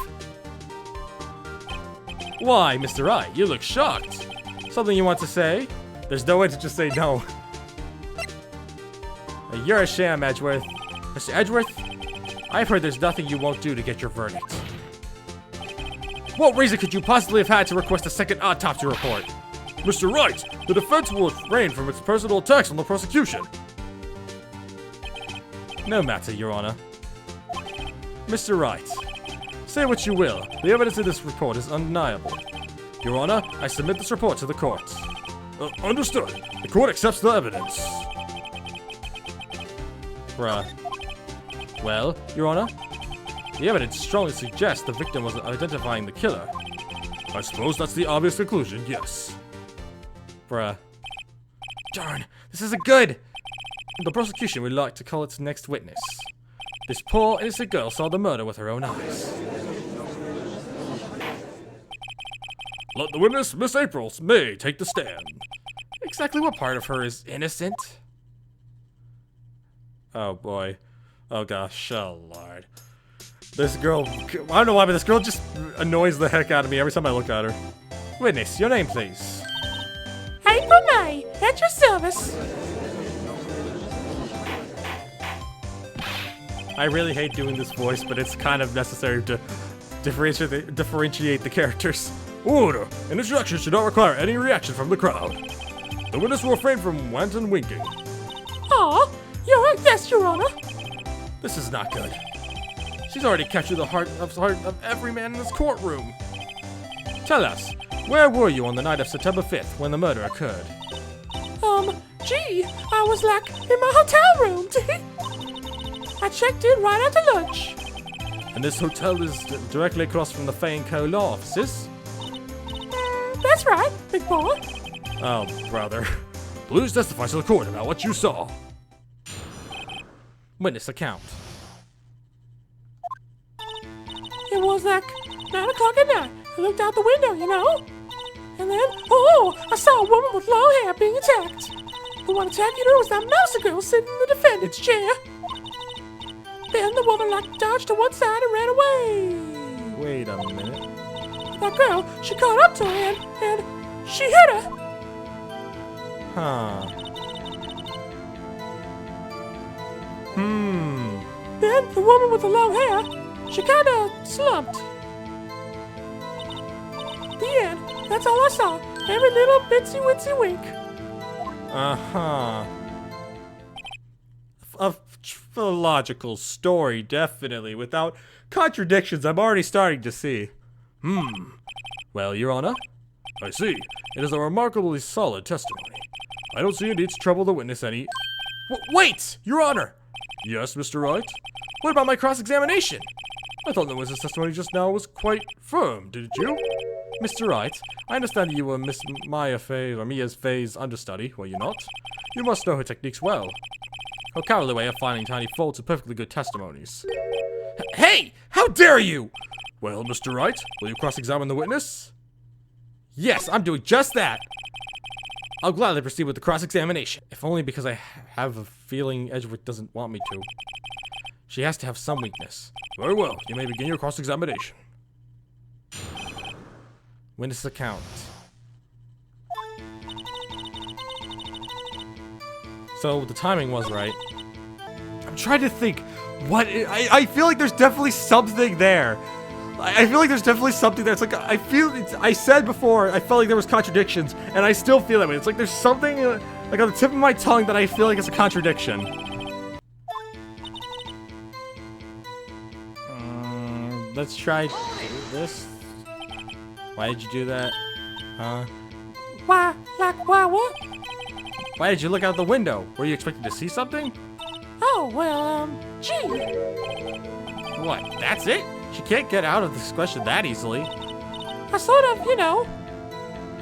Why, Mr. Wright, you look shocked. Something you want to say? There's no way to just say no. You're a sham, Edgeworth. Mr. Edgeworth, I've heard there's nothing you won't do to get your verdict. What reason could you possibly have had to request a second autopsy report? Mr. Wright, the defense will refrain from its personal attacks on the prosecution. No matter, Your Honor. Mr. Wright, say what you will. The evidence in this report is undeniable. Your Honor, I submit this report to the court. Understood. The court accepts the evidence. Bruh. Well, Your Honor, the evidence strongly suggests the victim was identifying the killer. I suppose that's the obvious conclusion, yes. Bruh. Darn, this isn't good! The prosecution would like to call its next witness. This poor, innocent girl saw the murder with her own eyes. Let the witness, Miss April, may take the stand. Exactly what part of her is innocent? Oh boy. Oh gosh, oh lord. This girl, I don't know why, but this girl just annoys the heck out of me every time I look at her. Witness, your name please. April May, at your service. I really hate doing this voice, but it's kind of necessary to differentiate the characters. Order! An introduction should not require any reaction from the crowd. The witness will refrain from wanton winking. Aw, yes, Your Honor. This is not good. She's already captured the heart of every man in this courtroom. Tell us, where were you on the night of September 5th when the murder occurred? Gee, I was like in my hotel room. I checked in right after lunch. And this hotel is directly across from the Fay & Co. law offices? That's right, big boy. Oh, brother. Please testify to the court about what you saw. Witness account. It was like 9 o'clock at night. I looked out the window, you know? And then, oh, I saw a woman with long hair being attacked. The one attacking her was that mouse girl sitting in the defendant's chair. Then the woman dodged to one side and ran away. Wait a minute. That girl, she caught up to her and she hit her. Huh. Then the woman with the long hair, she kinda slumped. The end. That's all I saw. Every little bitsy witsy wink. Uh-huh. A logical story, definitely. Without contradictions, I'm already starting to see. Well, Your Honor, I see. It is a remarkably solid testimony. I don't see a need to trouble the witness any... wait! Your Honor! Yes, Mr. Wright? What about my cross-examination? I thought the witness' testimony just now was quite firm, didn't you? Mr. Wright, I understand that you were Miss Mia's Faye's understudy, were you not? You must know her techniques well. Her cowardly way of finding tiny faults of perfectly good testimonies. Hey! How dare you! Well, Mr. Wright, will you cross-examine the witness? Yes, I'm doing just that! I'll gladly proceed with the cross-examination, if only because I have a feeling Edgewick doesn't want me to. She has to have some weakness. Very well, you may begin your cross-examination. Witness account. So the timing was right. I'm trying to think. I feel like there's definitely something there. I feel like there's definitely something there. It's like I said before, I felt like there was contradictions, and I still feel that way. It's like there's something like on the tip of my tongue that I feel like it's a contradiction. Let's try this. Why did you do that? Huh? Why what? Why did you look out the window? Were you expecting to see something? Oh, well, gee. What, that's it? She can't get out of this question that easily. I sort of, you know.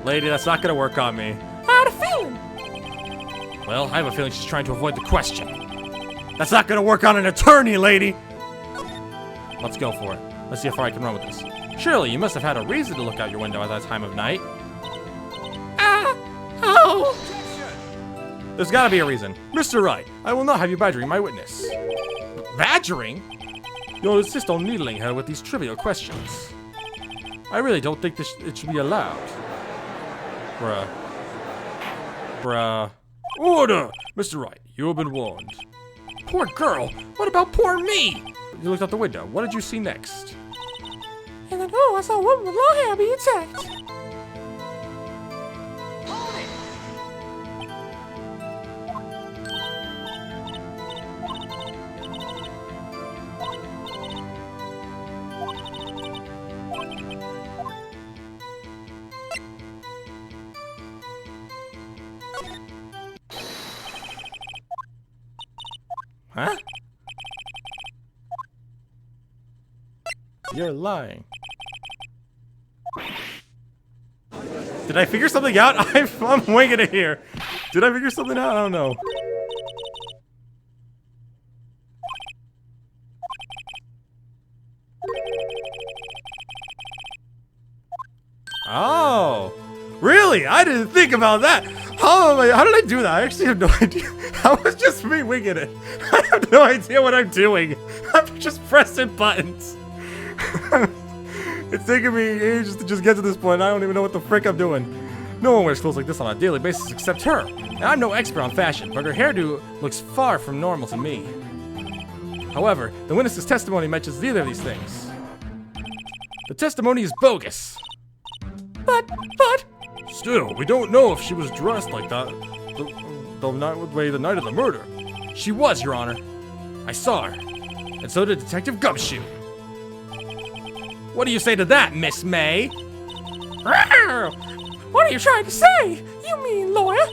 Lady, that's not gonna work on me. I had a feeling. Well, I have a feeling she's trying to avoid the question. That's not gonna work on an attorney, lady! Let's go for it. Let's see how far I can run with this. Surely, you must have had a reason to look out your window at that time of night. Oh! There's gotta be a reason. Mr. Wright, I will not have you badgering my witness. Badgering? You'll insist on needling her with these trivial questions. I really don't think it should be allowed. Bruh. Order! Mr. Wright, you have been warned. Poor girl! What about poor me? You looked out the window. What did you see next? And then, oh, I saw a woman with long hair being attacked. Huh? You're lying. Did I figure something out? I'm winging it here. Did I figure something out? I don't know. Oh, really? I didn't think about that. How did I do that? I actually have no idea. That was just me winging it. I have no idea what I'm doing. I'm just pressing buttons. It's taking me ages to just get to this point. I don't even know what the frick I'm doing. No one wears clothes like this on a daily basis except her. And I'm no expert on fashion, but her hairdo looks far from normal to me. However, the witness's testimony mentions neither of these things. The testimony is bogus. But... Still, we don't know if she was dressed like that the night of the murder. She was, Your Honor. I saw her. And so did Detective Gumshoe. What do you say to that, Miss May? Rawr! What are you trying to say? You mean lawyer?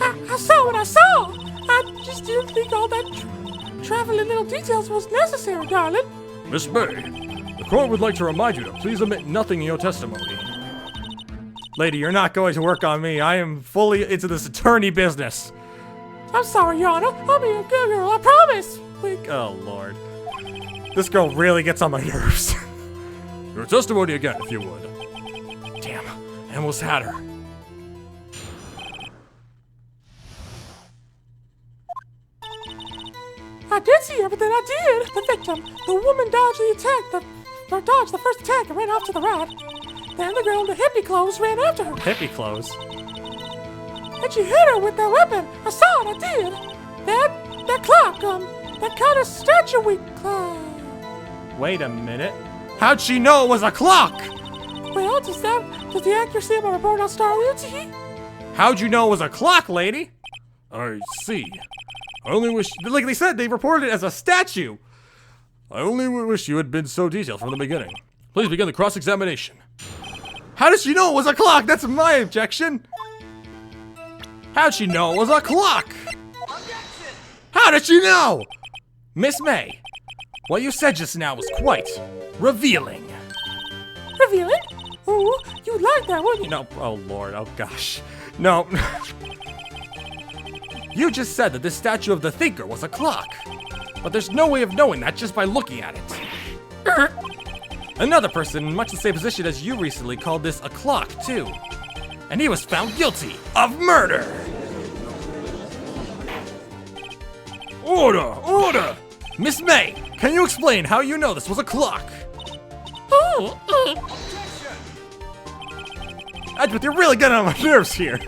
I saw what I saw. I just didn't think all that traveling little details was necessary, darling. Miss May, the court would like to remind you to please omit nothing in your testimony. Lady, you're not going to work on me. I am fully into this attorney business. I'm sorry, Your Honor. I'll be a good girl, I promise. Wink. Oh, Lord. This girl really gets on my nerves. Your testimony again, if you would. Damn, I almost had her. I did see everything I did. The victim, the woman dodged the attack, dodged the first attack and ran off to the right. Then the girl in the hippie clothes ran after her. Hippie clothes? And she hit her with that weapon. I saw it, I did. That clock, that kind of statuary clock. Wait a minute. How'd she know it was a clock? Well, does the accuracy of my report not startle you, Tee? How'd you know it was a clock, lady? I see. I only wish... Like they said, they reported it as a statue. I only wish you had been so detailed from the beginning. Please begin the cross-examination. How did she know it was a clock? That's my objection. How'd she know it was a clock? Objection! How did she know? Miss May, what you said just now was quite revealing. Revealing? Ooh, you'd like that, wouldn't you? No, oh Lord, oh gosh. No. You just said that this statue of the thinker was a clock. But there's no way of knowing that just by looking at it. Another person in much the same position as you recently called this a clock, too. And he was found guilty of murder! Order! Order! Miss May, can you explain how you know this was a clock? Edward, you're really getting on my nerves here.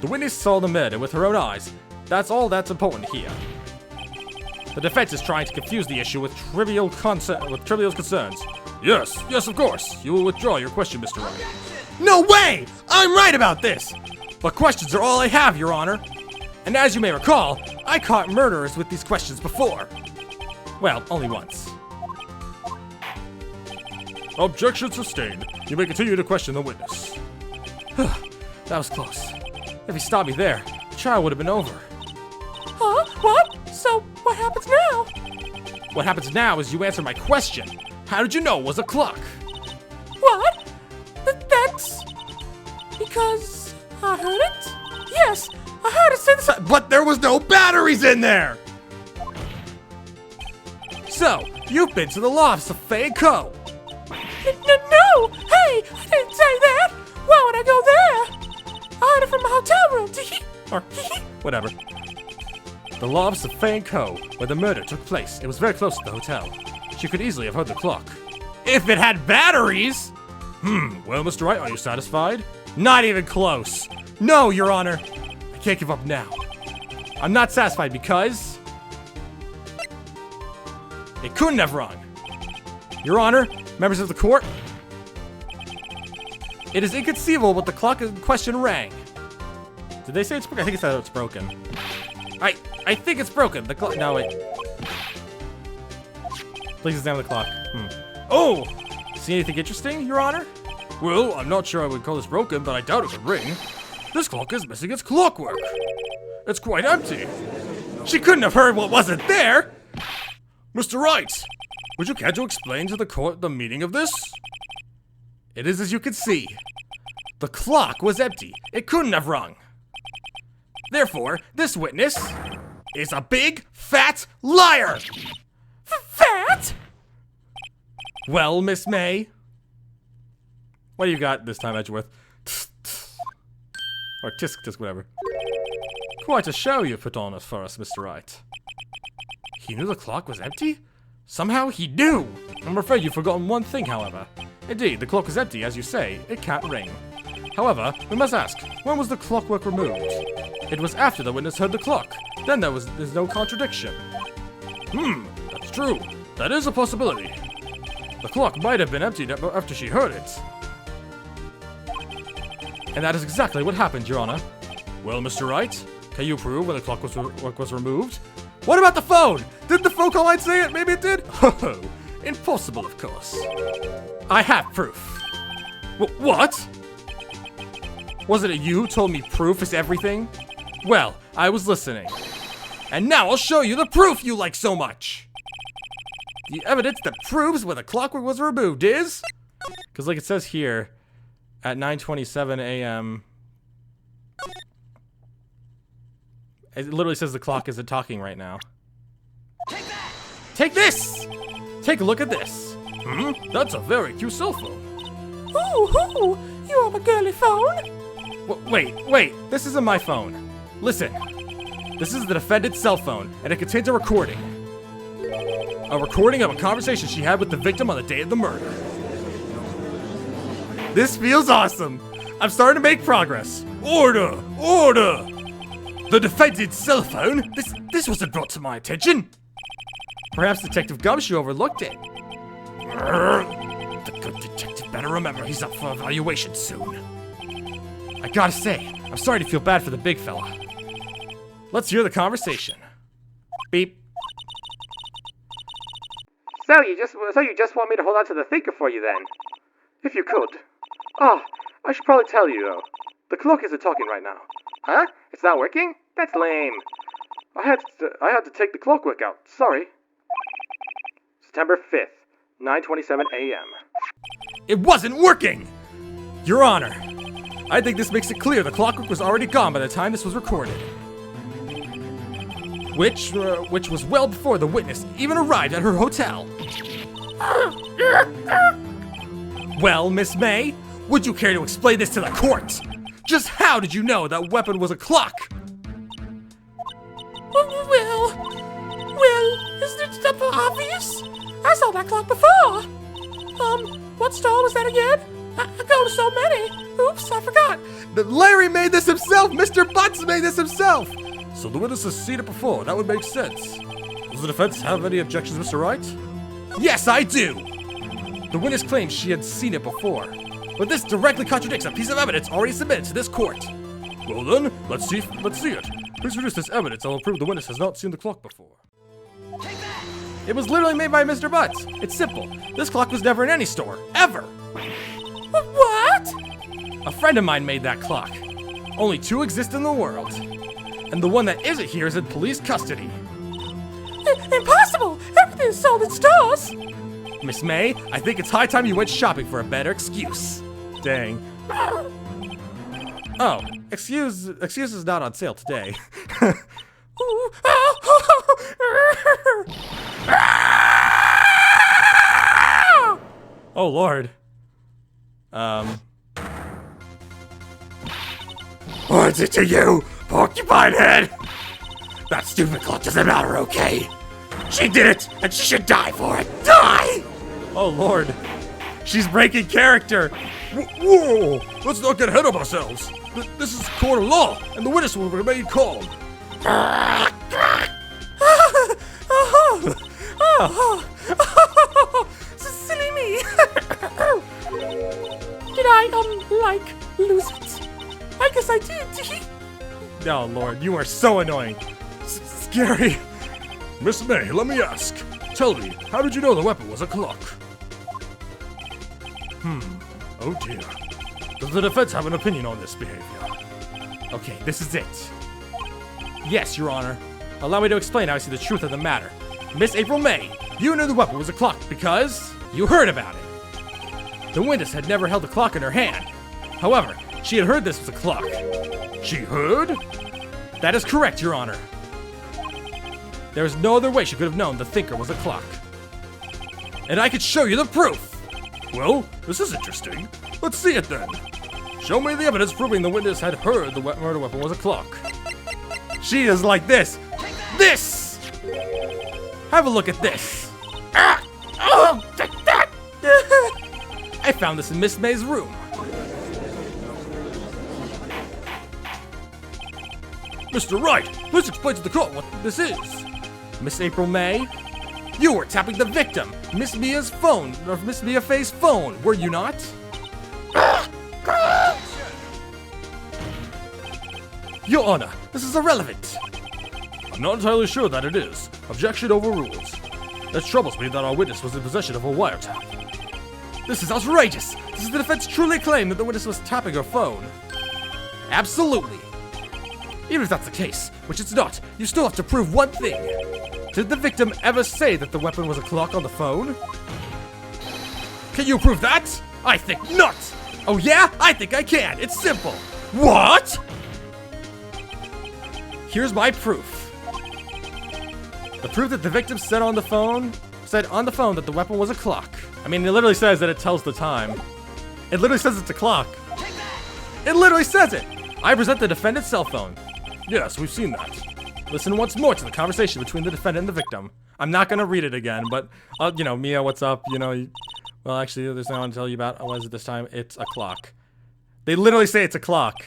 The witness saw the murder with her own eyes. That's all that's important here. The defense is trying to confuse the issue with trivial concerns. Yes, of course. You will withdraw your question, Mr. Wright. No way! I'm right about this! But questions are all I have, Your Honor. And as you may recall, I caught murderers with these questions before. Well, only once. Objection sustained. You may continue to question the witness. That was close. If he stopped me there, the trial would have been over. Huh? What? So, what happens now? What happens now is you answer my question. How did you know it was a clock? What? That's... because I heard it? Yes, I heard it say this... But there was no batteries in there! So, you've been to the lofts of Fei Co. No! Hey, I didn't say that! Why would I go there? I heard it from my hotel room, Or, whatever. The lofts of Fei Co, where the murder took place. It was very close to the hotel. She could easily have heard the clock. If it had batteries! Well, Mr. Wright, are you satisfied? Not even close. No, Your Honor. I can't give up now. I'm not satisfied because... it couldn't have rung. Your Honor, members of the court, It is inconceivable what the clock in question rang. Did they say it's broken? I think it said it's broken. I think it's broken. The clock. No, wait. Please examine the clock. Oh! See anything interesting, Your Honor? Well, I'm not sure I would call this broken, but I doubt it would ring. This clock is missing its clockwork. It's quite empty. She couldn't have heard what wasn't there! Mr. Wright, would you care to explain to the court the meaning of this? It is as you can see. The clock was empty. It couldn't have rung. Therefore, this witness is a big, fat liar! Fat? Well, Miss May? What do you got this time, Edgeworth? Or tisk tisk, whatever. Quite a show you put on for us, Mr. Wright. He knew the clock was empty? Somehow he knew! I'm afraid you've forgotten one thing, however. Indeed, the clock is empty, as you say. It can't ring. However, we must ask, when was the clockwork removed? It was after the witness heard the clock. Then there's no contradiction. That's true. That is a possibility. The clock might have been emptied after she heard it. And that is exactly what happened, Your Honor. Well, Mr. Wright, can you prove when the clockwork was removed? What about the phone? Didn't the phone call light say it? Maybe it did? Oh, impossible, of course. I have proof. What? Wasn't it you who told me proof is everything? Well, I was listening. And now I'll show you the proof you like so much. The evidence that proves where the clockwork was removed is... Because like it says here, at 9:27 a.m. It literally says the clock isn't talking right now. Take that! Take this! Take a look at this. That's a very cute cell phone. Ooh, you have a girly phone? Wait, this isn't my phone. Listen, this is the defendant's cell phone, and it contains a recording. A recording of a conversation she had with the victim on the day of the murder. This feels awesome. I'm starting to make progress. Order! Order! The defendant's cell phone? This wasn't brought to my attention. Perhaps Detective Gumshoe overlooked it. The good detective better remember he's up for evaluation soon. I gotta say, I'm starting to feel bad for the big fella. Let's hear the conversation. Beep. So you just want me to hold on to the thinker for you then? If you could. Oh, I should probably tell you though. The clock isn't talking right now. Huh? It's not working? That's lame. I had to take the clockwork out. Sorry. September 5th, 9:27 a.m. It wasn't working! Your Honor, I think this makes it clear the clockwork was already gone by the time this was recorded. Which was well before the witness even arrived at her hotel. Well, Miss May, would you care to explain this to the court? Just how did you know that weapon was a clock? Well, isn't it stuff obvious? I saw that clock before. What store was that again? I go to so many. Oops, I forgot. Larry made this himself! Mr. Butz made this himself! So the witness has seen it before. That would make sense. Does the defense have any objections, Mr. Wright? Yes, I do! The witness claims she had seen it before. But this directly contradicts a piece of evidence already submitted to this court. Well then, let's see it. Please produce this evidence and will prove the witness has not seen the clock before. It was literally made by Mr. Butz. It's simple. This clock was never in any store. Ever! What? A friend of mine made that clock. Only two exist in the world. And the one that isn't here is in police custody. Impossible! Everything's sold in stores! Miss May, I think it's high time you went shopping for a better excuse. Dang. Oh, excuse is not on sale today. Oh Lord. What's it to you, porcupine head? That stupid clock doesn't matter, okay? She did it, and she should die for it. Die! Oh Lord. She's breaking character. Whoa! Let's not get ahead of ourselves. This is a court of law, and the witness will remain calm. Silly me. Did I like, lose it? I guess I did. Oh, Lord, you are so annoying. Scary. Miss May, let me ask. Tell me, how did you know the weapon was a clock? Oh dear. Does the defense have an opinion on this behavior? Okay, this is it. Yes, Your Honor. Allow me to explain how I see the truth of the matter. Miss April May, you knew the weapon was a clock because you heard about it. The witness had never held a clock in her hand. However, she had heard this was a clock. She heard? That is correct, Your Honor. There is no other way she could have known the thinker was a clock. And I could show you the proof! Well, this is interesting. Let's see it then. Show me the evidence proving the witness had heard the murder weapon was a clock. She is like this. This! Have a look at this. Oh, that. I found this in Miss May's room. Mr. Wright, please explain to the court what this is. Miss April May, you were tapping the victim, Miss Mia's phone, or Miss Mia Faye's phone, were you not? Your Honor, this is irrelevant. I'm not entirely sure that it is. Objection overruled. It troubles me that our witness was in possession of a wiretap. This is outrageous. Does the defense truly claim that the witness was tapping her phone? Absolutely. Even if that's the case, which it's not, you still have to prove one thing. Did the victim ever say that the weapon was a clock on the phone? Can you prove that? I think not. Oh yeah? I think I can. It's simple. What? Here's my proof. The proof that the victim said on the phone that the weapon was a clock. I mean, it literally says that it tells the time. It literally says it's a clock. It literally says it. I present the defendant's cell phone. Yes, we've seen that. Listen once more to the conversation between the defendant and the victim. I'm not gonna read it again, but, Mia, what's up? Well, actually, there's nothing I want to tell you about. What is it this time? It's a clock. They literally say it's a clock.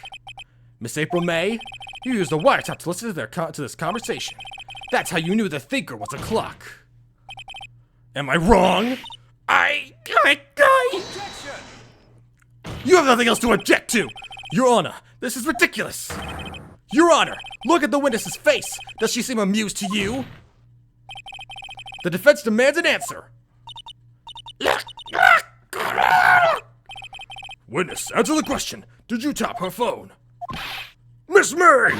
Miss April May, you used a wiretap to listen to this conversation. That's how you knew the thinker was a clock. Am I wrong? You have nothing else to object to! Your Honor, this is ridiculous! Your Honor, look at the witness's face! Does she seem amused to you? The defense demands an answer! Witness, answer the question. Did you tap her phone? Miss May!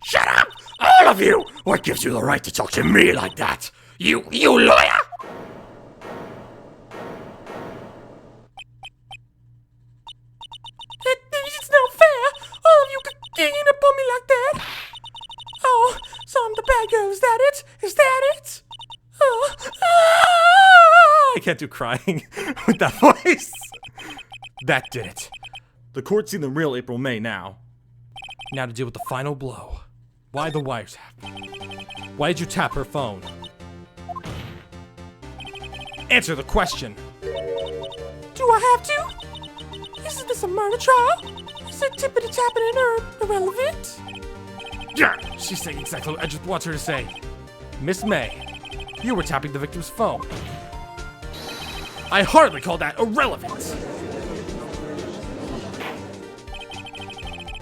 Shut up! All of you! What gives you the right to talk to me like that? You lawyer! It's not fair! All of you ganging up on me like that! Oh, so I'm the bad girl, is that it? Is that it? Oh, I can't do crying with that voice. That did it. The court's seen the real April May now. Now to deal with the final blow. Why the wiretap? Why did you tap her phone? Answer the question. do I have to? Isn't this a murder trial? Is it tippity-tapping or irrelevant? Yeah, she's saying exactly what I just want her to say. Miss May, you were tapping the victim's phone. I hardly call that irrelevant.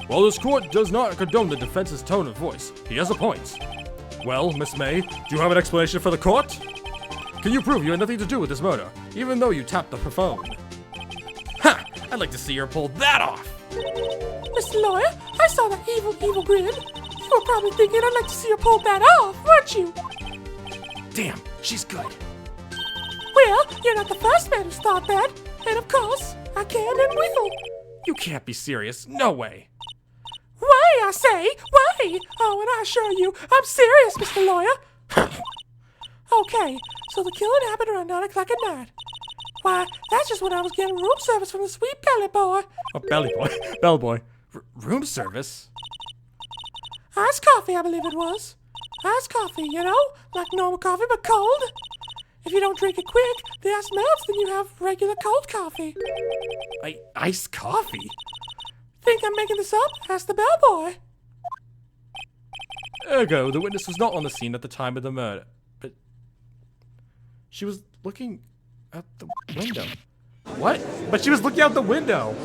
While this court does not condone the defense's tone of voice, he has a point. Well, Miss May, do you have an explanation for the court? Can you prove you had nothing to do with this murder, even though you tapped the phone? Ha! I'd like to see her pull that off. Mr. Lawyer, I saw that evil grin. You were probably thinking I'd like to see her pull that off, weren't you? Damn, she's good. Well, you're not the first man who's thought that. And of course, I can and will. You can't be serious. No way. Why, I say? Why? Oh, and I assure you, I'm serious, Mr. Lawyer. Okay, so the killing happened around 9 o'clock at night. Why, that's just when I was getting room service from the sweet belly boy. Oh, belly boy. Bellboy. Room service? Iced coffee, I believe it was. Iced coffee, you know? Like normal coffee, but cold. If you don't drink it quick, the ice melts, then you have regular cold coffee. Iced coffee? Think I'm making this up? Ask the bellboy. Ergo, the witness was not on the scene at the time of the murder. But she was looking out the window. What? But she was looking out the window.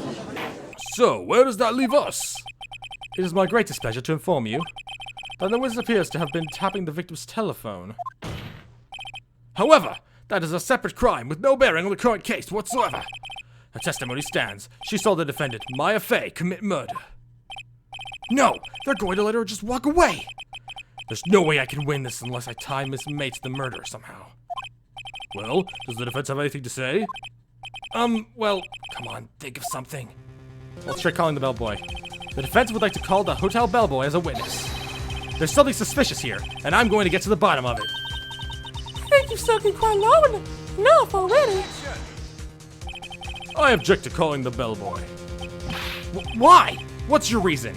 So, where does that leave us? It is my greatest pleasure to inform you that the witness appears to have been tapping the victim's telephone. However, that is a separate crime with no bearing on the current case whatsoever. Her testimony stands. She saw the defendant, Maya Fey, commit murder. No, they're going to let her just walk away. There's no way I can win this unless I tie Miss May to the murder somehow. Well, does the defense have anything to say? Well, come on, think of something. Let's try calling the bellboy. The defense would like to call the hotel bellboy as a witness. There's something suspicious here, and I'm going to get to the bottom of it. I think you've sunk it quite low enough already. I object to calling the bellboy. Why? What's your reason?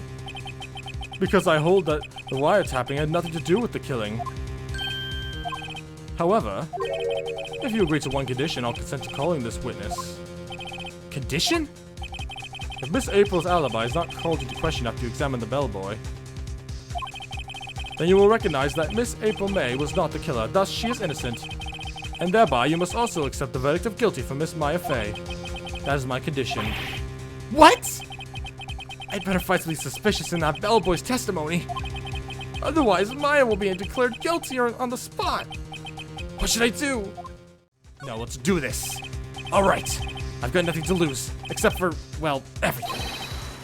Because I hold that the wiretapping had nothing to do with the killing. However, if you agree to one condition, I'll consent to calling this witness. Condition? If Miss April's alibi is not called into question after you examine the bellboy, then you will recognize that Miss April May was not the killer, thus she is innocent. And thereby, you must also accept the verdict of guilty for Miss Maya Fey. That is my condition. What? I'd better find something suspicious in that bellboy's testimony. Otherwise, Maya will be declared guilty on the spot. What should I do? No, let's do this. All right. I've got nothing to lose, except for, well, everything.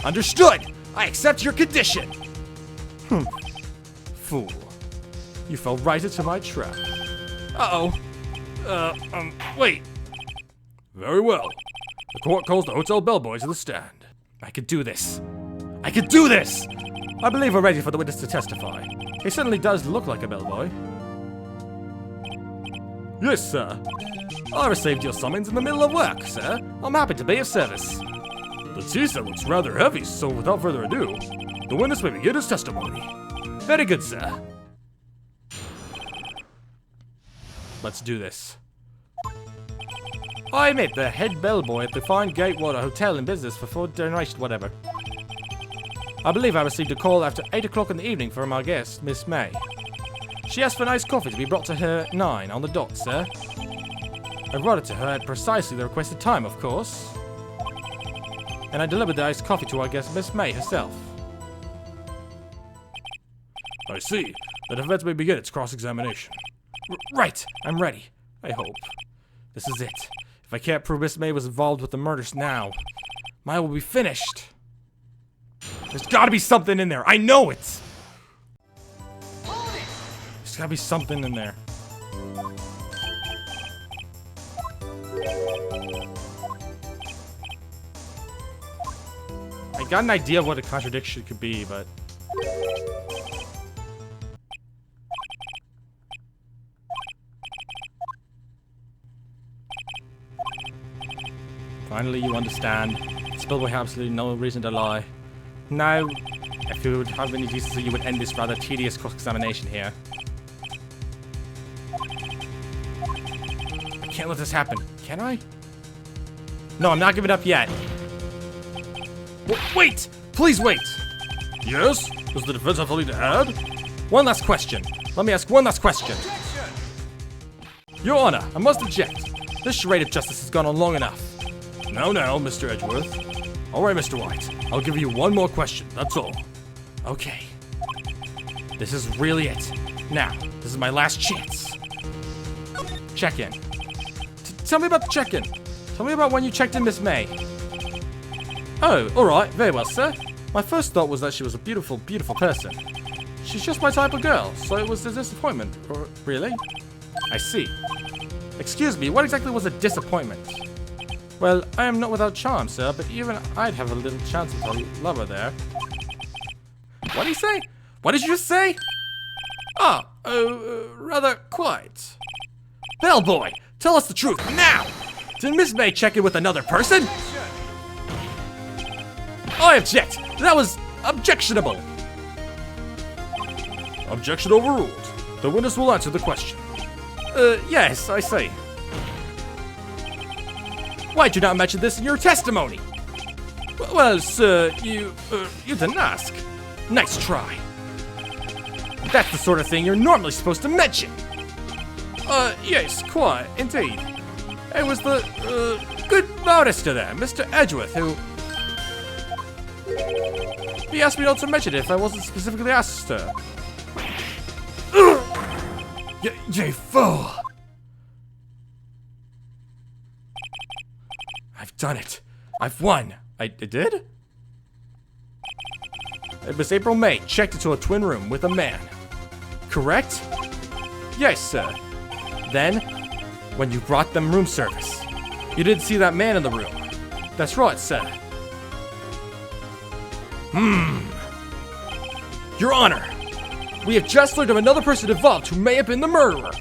Understood! I accept your condition! Fool. You fell right into my trap. Uh-oh. Wait. Very well. The court calls the hotel bellboy to the stand. I could do this. I could do this! I believe we're ready for the witness to testify. He certainly does look like a bellboy. Yes, sir. I received your summons in the middle of work, sir. I'm happy to be of service. The tea set looks rather heavy, so without further ado, the witness may begin his testimony. Very good, sir. Let's do this. I met the head bellboy at the fine Gatewater Hotel in business for 4 generations, whatever. I believe I received a call after 8 o'clock in the evening from our guest, Miss May. She asked for an iced coffee to be brought to her 9 on the dot, sir. I brought it to her at precisely the requested time, of course. And I delivered the iced coffee to our guest, Miss May herself. I see. The defense may begin its cross-examination. Right, I'm ready. I hope. This is it. If I can't prove Miss May was involved with the murders now, Maya will be finished. There's gotta be something in there. I know it! There's gotta be something in there. I got an idea of what a contradiction could be, but... Finally, you understand. This bellboy has absolutely no reason to lie. Now, if you would have any decency, you would end this rather tedious cross-examination here. I can't let this happen, can I? No, I'm not giving up yet. Wait! Please wait! Yes? Does the defense have something to add? One last question. Let me ask one last question. Your Honor, I must object. This charade of justice has gone on long enough. Now, Mr. Edgeworth. All right, Mr. White. I'll give you one more question, that's all. Okay. This is really it. Now, this is my last chance. Check-in. Tell me about the check-in. Tell me about when you checked in Miss May. Oh, alright. Very well, sir. My first thought was that she was a beautiful, beautiful person. She's just my type of girl, so it was a disappointment. Or, really? I see. Excuse me, what exactly was a disappointment? Well, I am not without charm, sir, but even I'd have a little chance of a lover there. What did he say? What did you just say? Rather quite. Bellboy, tell us the truth now! Did Miss May check in with another person? I object! That was objectionable! Objection overruled. The witness will answer the question. Yes, I see. Why did you not mention this in your testimony? Well, sir, you didn't ask. Nice try. That's the sort of thing you're normally supposed to mention. Yes, quite, indeed. It was the, good notice to them, Mr. Edgeworth, who... He asked me not to mention it if I wasn't specifically asked to. You fool! I've done it. I've won. I did? Miss April May checked into a twin room with a man. Correct? Yes, sir. Then, when you brought them room service, you didn't see that man in the room. That's right, sir. Your Honor, we have just learned of another person involved who may have been the murderer.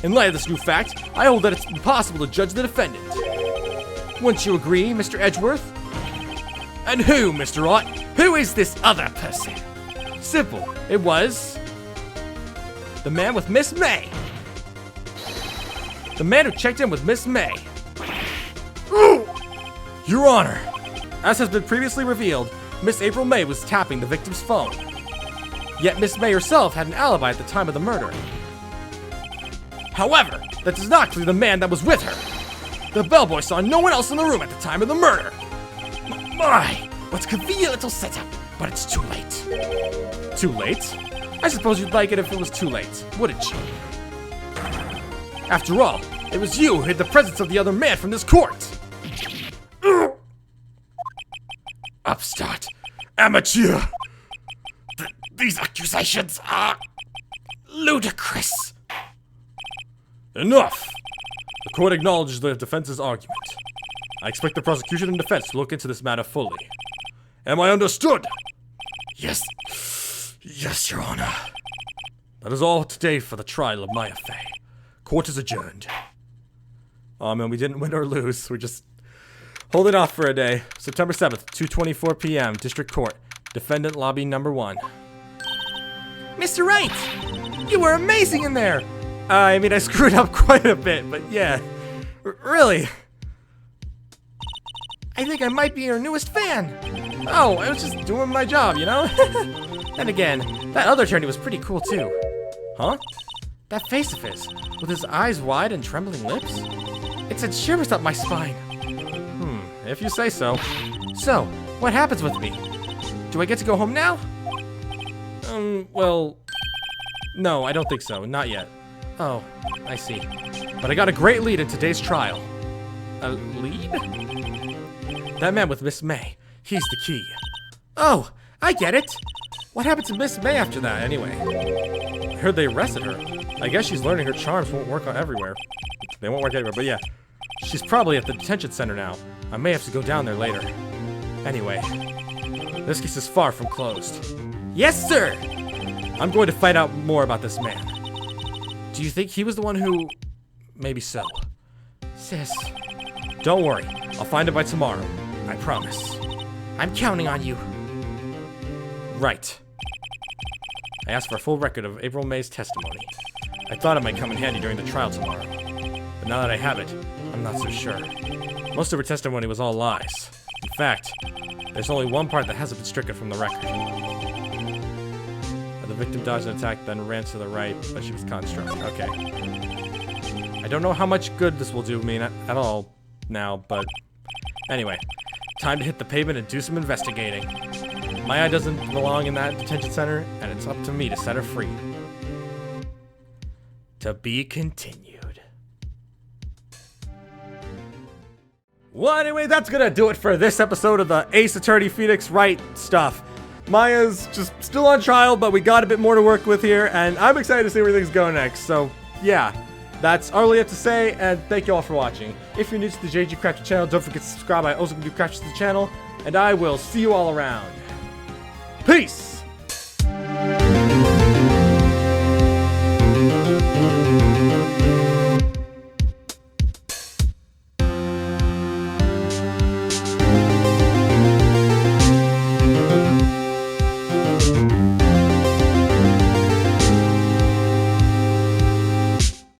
In light of this new fact, I hold that it's impossible to judge the defendant. Wouldn't you agree, Mr. Edgeworth? And who, Mr. Ott? Who is this other person? Simple. It was the man with Miss May. The man who checked in with Miss May. Your Honor, as has been previously revealed, Miss April May was tapping the victim's phone. Yet Miss May herself had an alibi at the time of the murder. However, that does not clear the man that was with her. The bellboy saw no one else in the room at the time of the murder. My, what's a convenient little setup, but it's too late. Too late? I suppose you'd like it if it was too late, wouldn't you? After all, it was you who hid the presence of the other man from this court. Upstart. Amateur. These accusations are ludicrous. Enough! The court acknowledges the defense's argument. I expect the prosecution and defense to look into this matter fully. Am I understood? Yes. Yes, Your Honor. That is all today for the trial of Maya Fey. Court is adjourned. Oh man, we didn't win or lose. We're just holding off for a day. September 7th, 2:24 p.m. District Court. Defendant lobby number 1. Mr. Wright! You were amazing in there! I mean, I screwed up quite a bit, but yeah. Really? I think I might be your newest fan. Oh, I was just doing my job, you know? And again, that other attorney was pretty cool too. Huh? That face of his, with his eyes wide and trembling lips? It sent shivers up my spine. If you say so. So, what happens with me? Do I get to go home now? Well, no, I don't think so. Not yet. Oh, I see. But I got a great lead in today's trial. A lead? That man with Miss May. He's the key. Oh, I get it. What happened to Miss May after that, anyway? I heard they arrested her. I guess she's learning her charms won't work everywhere. They won't work everywhere, but yeah. She's probably at the detention center now. I may have to go down there later. Anyway, this case is far from closed. Yes, sir! I'm going to find out more about this man. Do you think he was the one who... Maybe so. Sis. Don't worry. I'll find him by tomorrow. I promise. I'm counting on you. Right. I asked for a full record of April May's testimony. I thought it might come in handy during the trial tomorrow. But now that I have it, I'm not so sure. Most of her testimony was all lies. In fact, there's only one part that hasn't been stricken from the record. The victim dodged an attack, then ran to the right, but she was caught and struck. Okay. I don't know how much good this will do me at all now, but anyway. Time to hit the pavement and do some investigating. Maya doesn't belong in that detention center, and it's up to me to set her free. To be continued. Well, anyway, that's gonna do it for this episode of the Ace Attorney Phoenix Wright stuff. Maya's just still on trial, but we got a bit more to work with here, and I'm excited to see where things go next. So, yeah, that's all we have to say, and thank you all for watching. If you're new to the JG Crafted channel, don't forget to subscribe. I also can do crafts to the channel, and I will see you all around. Peace!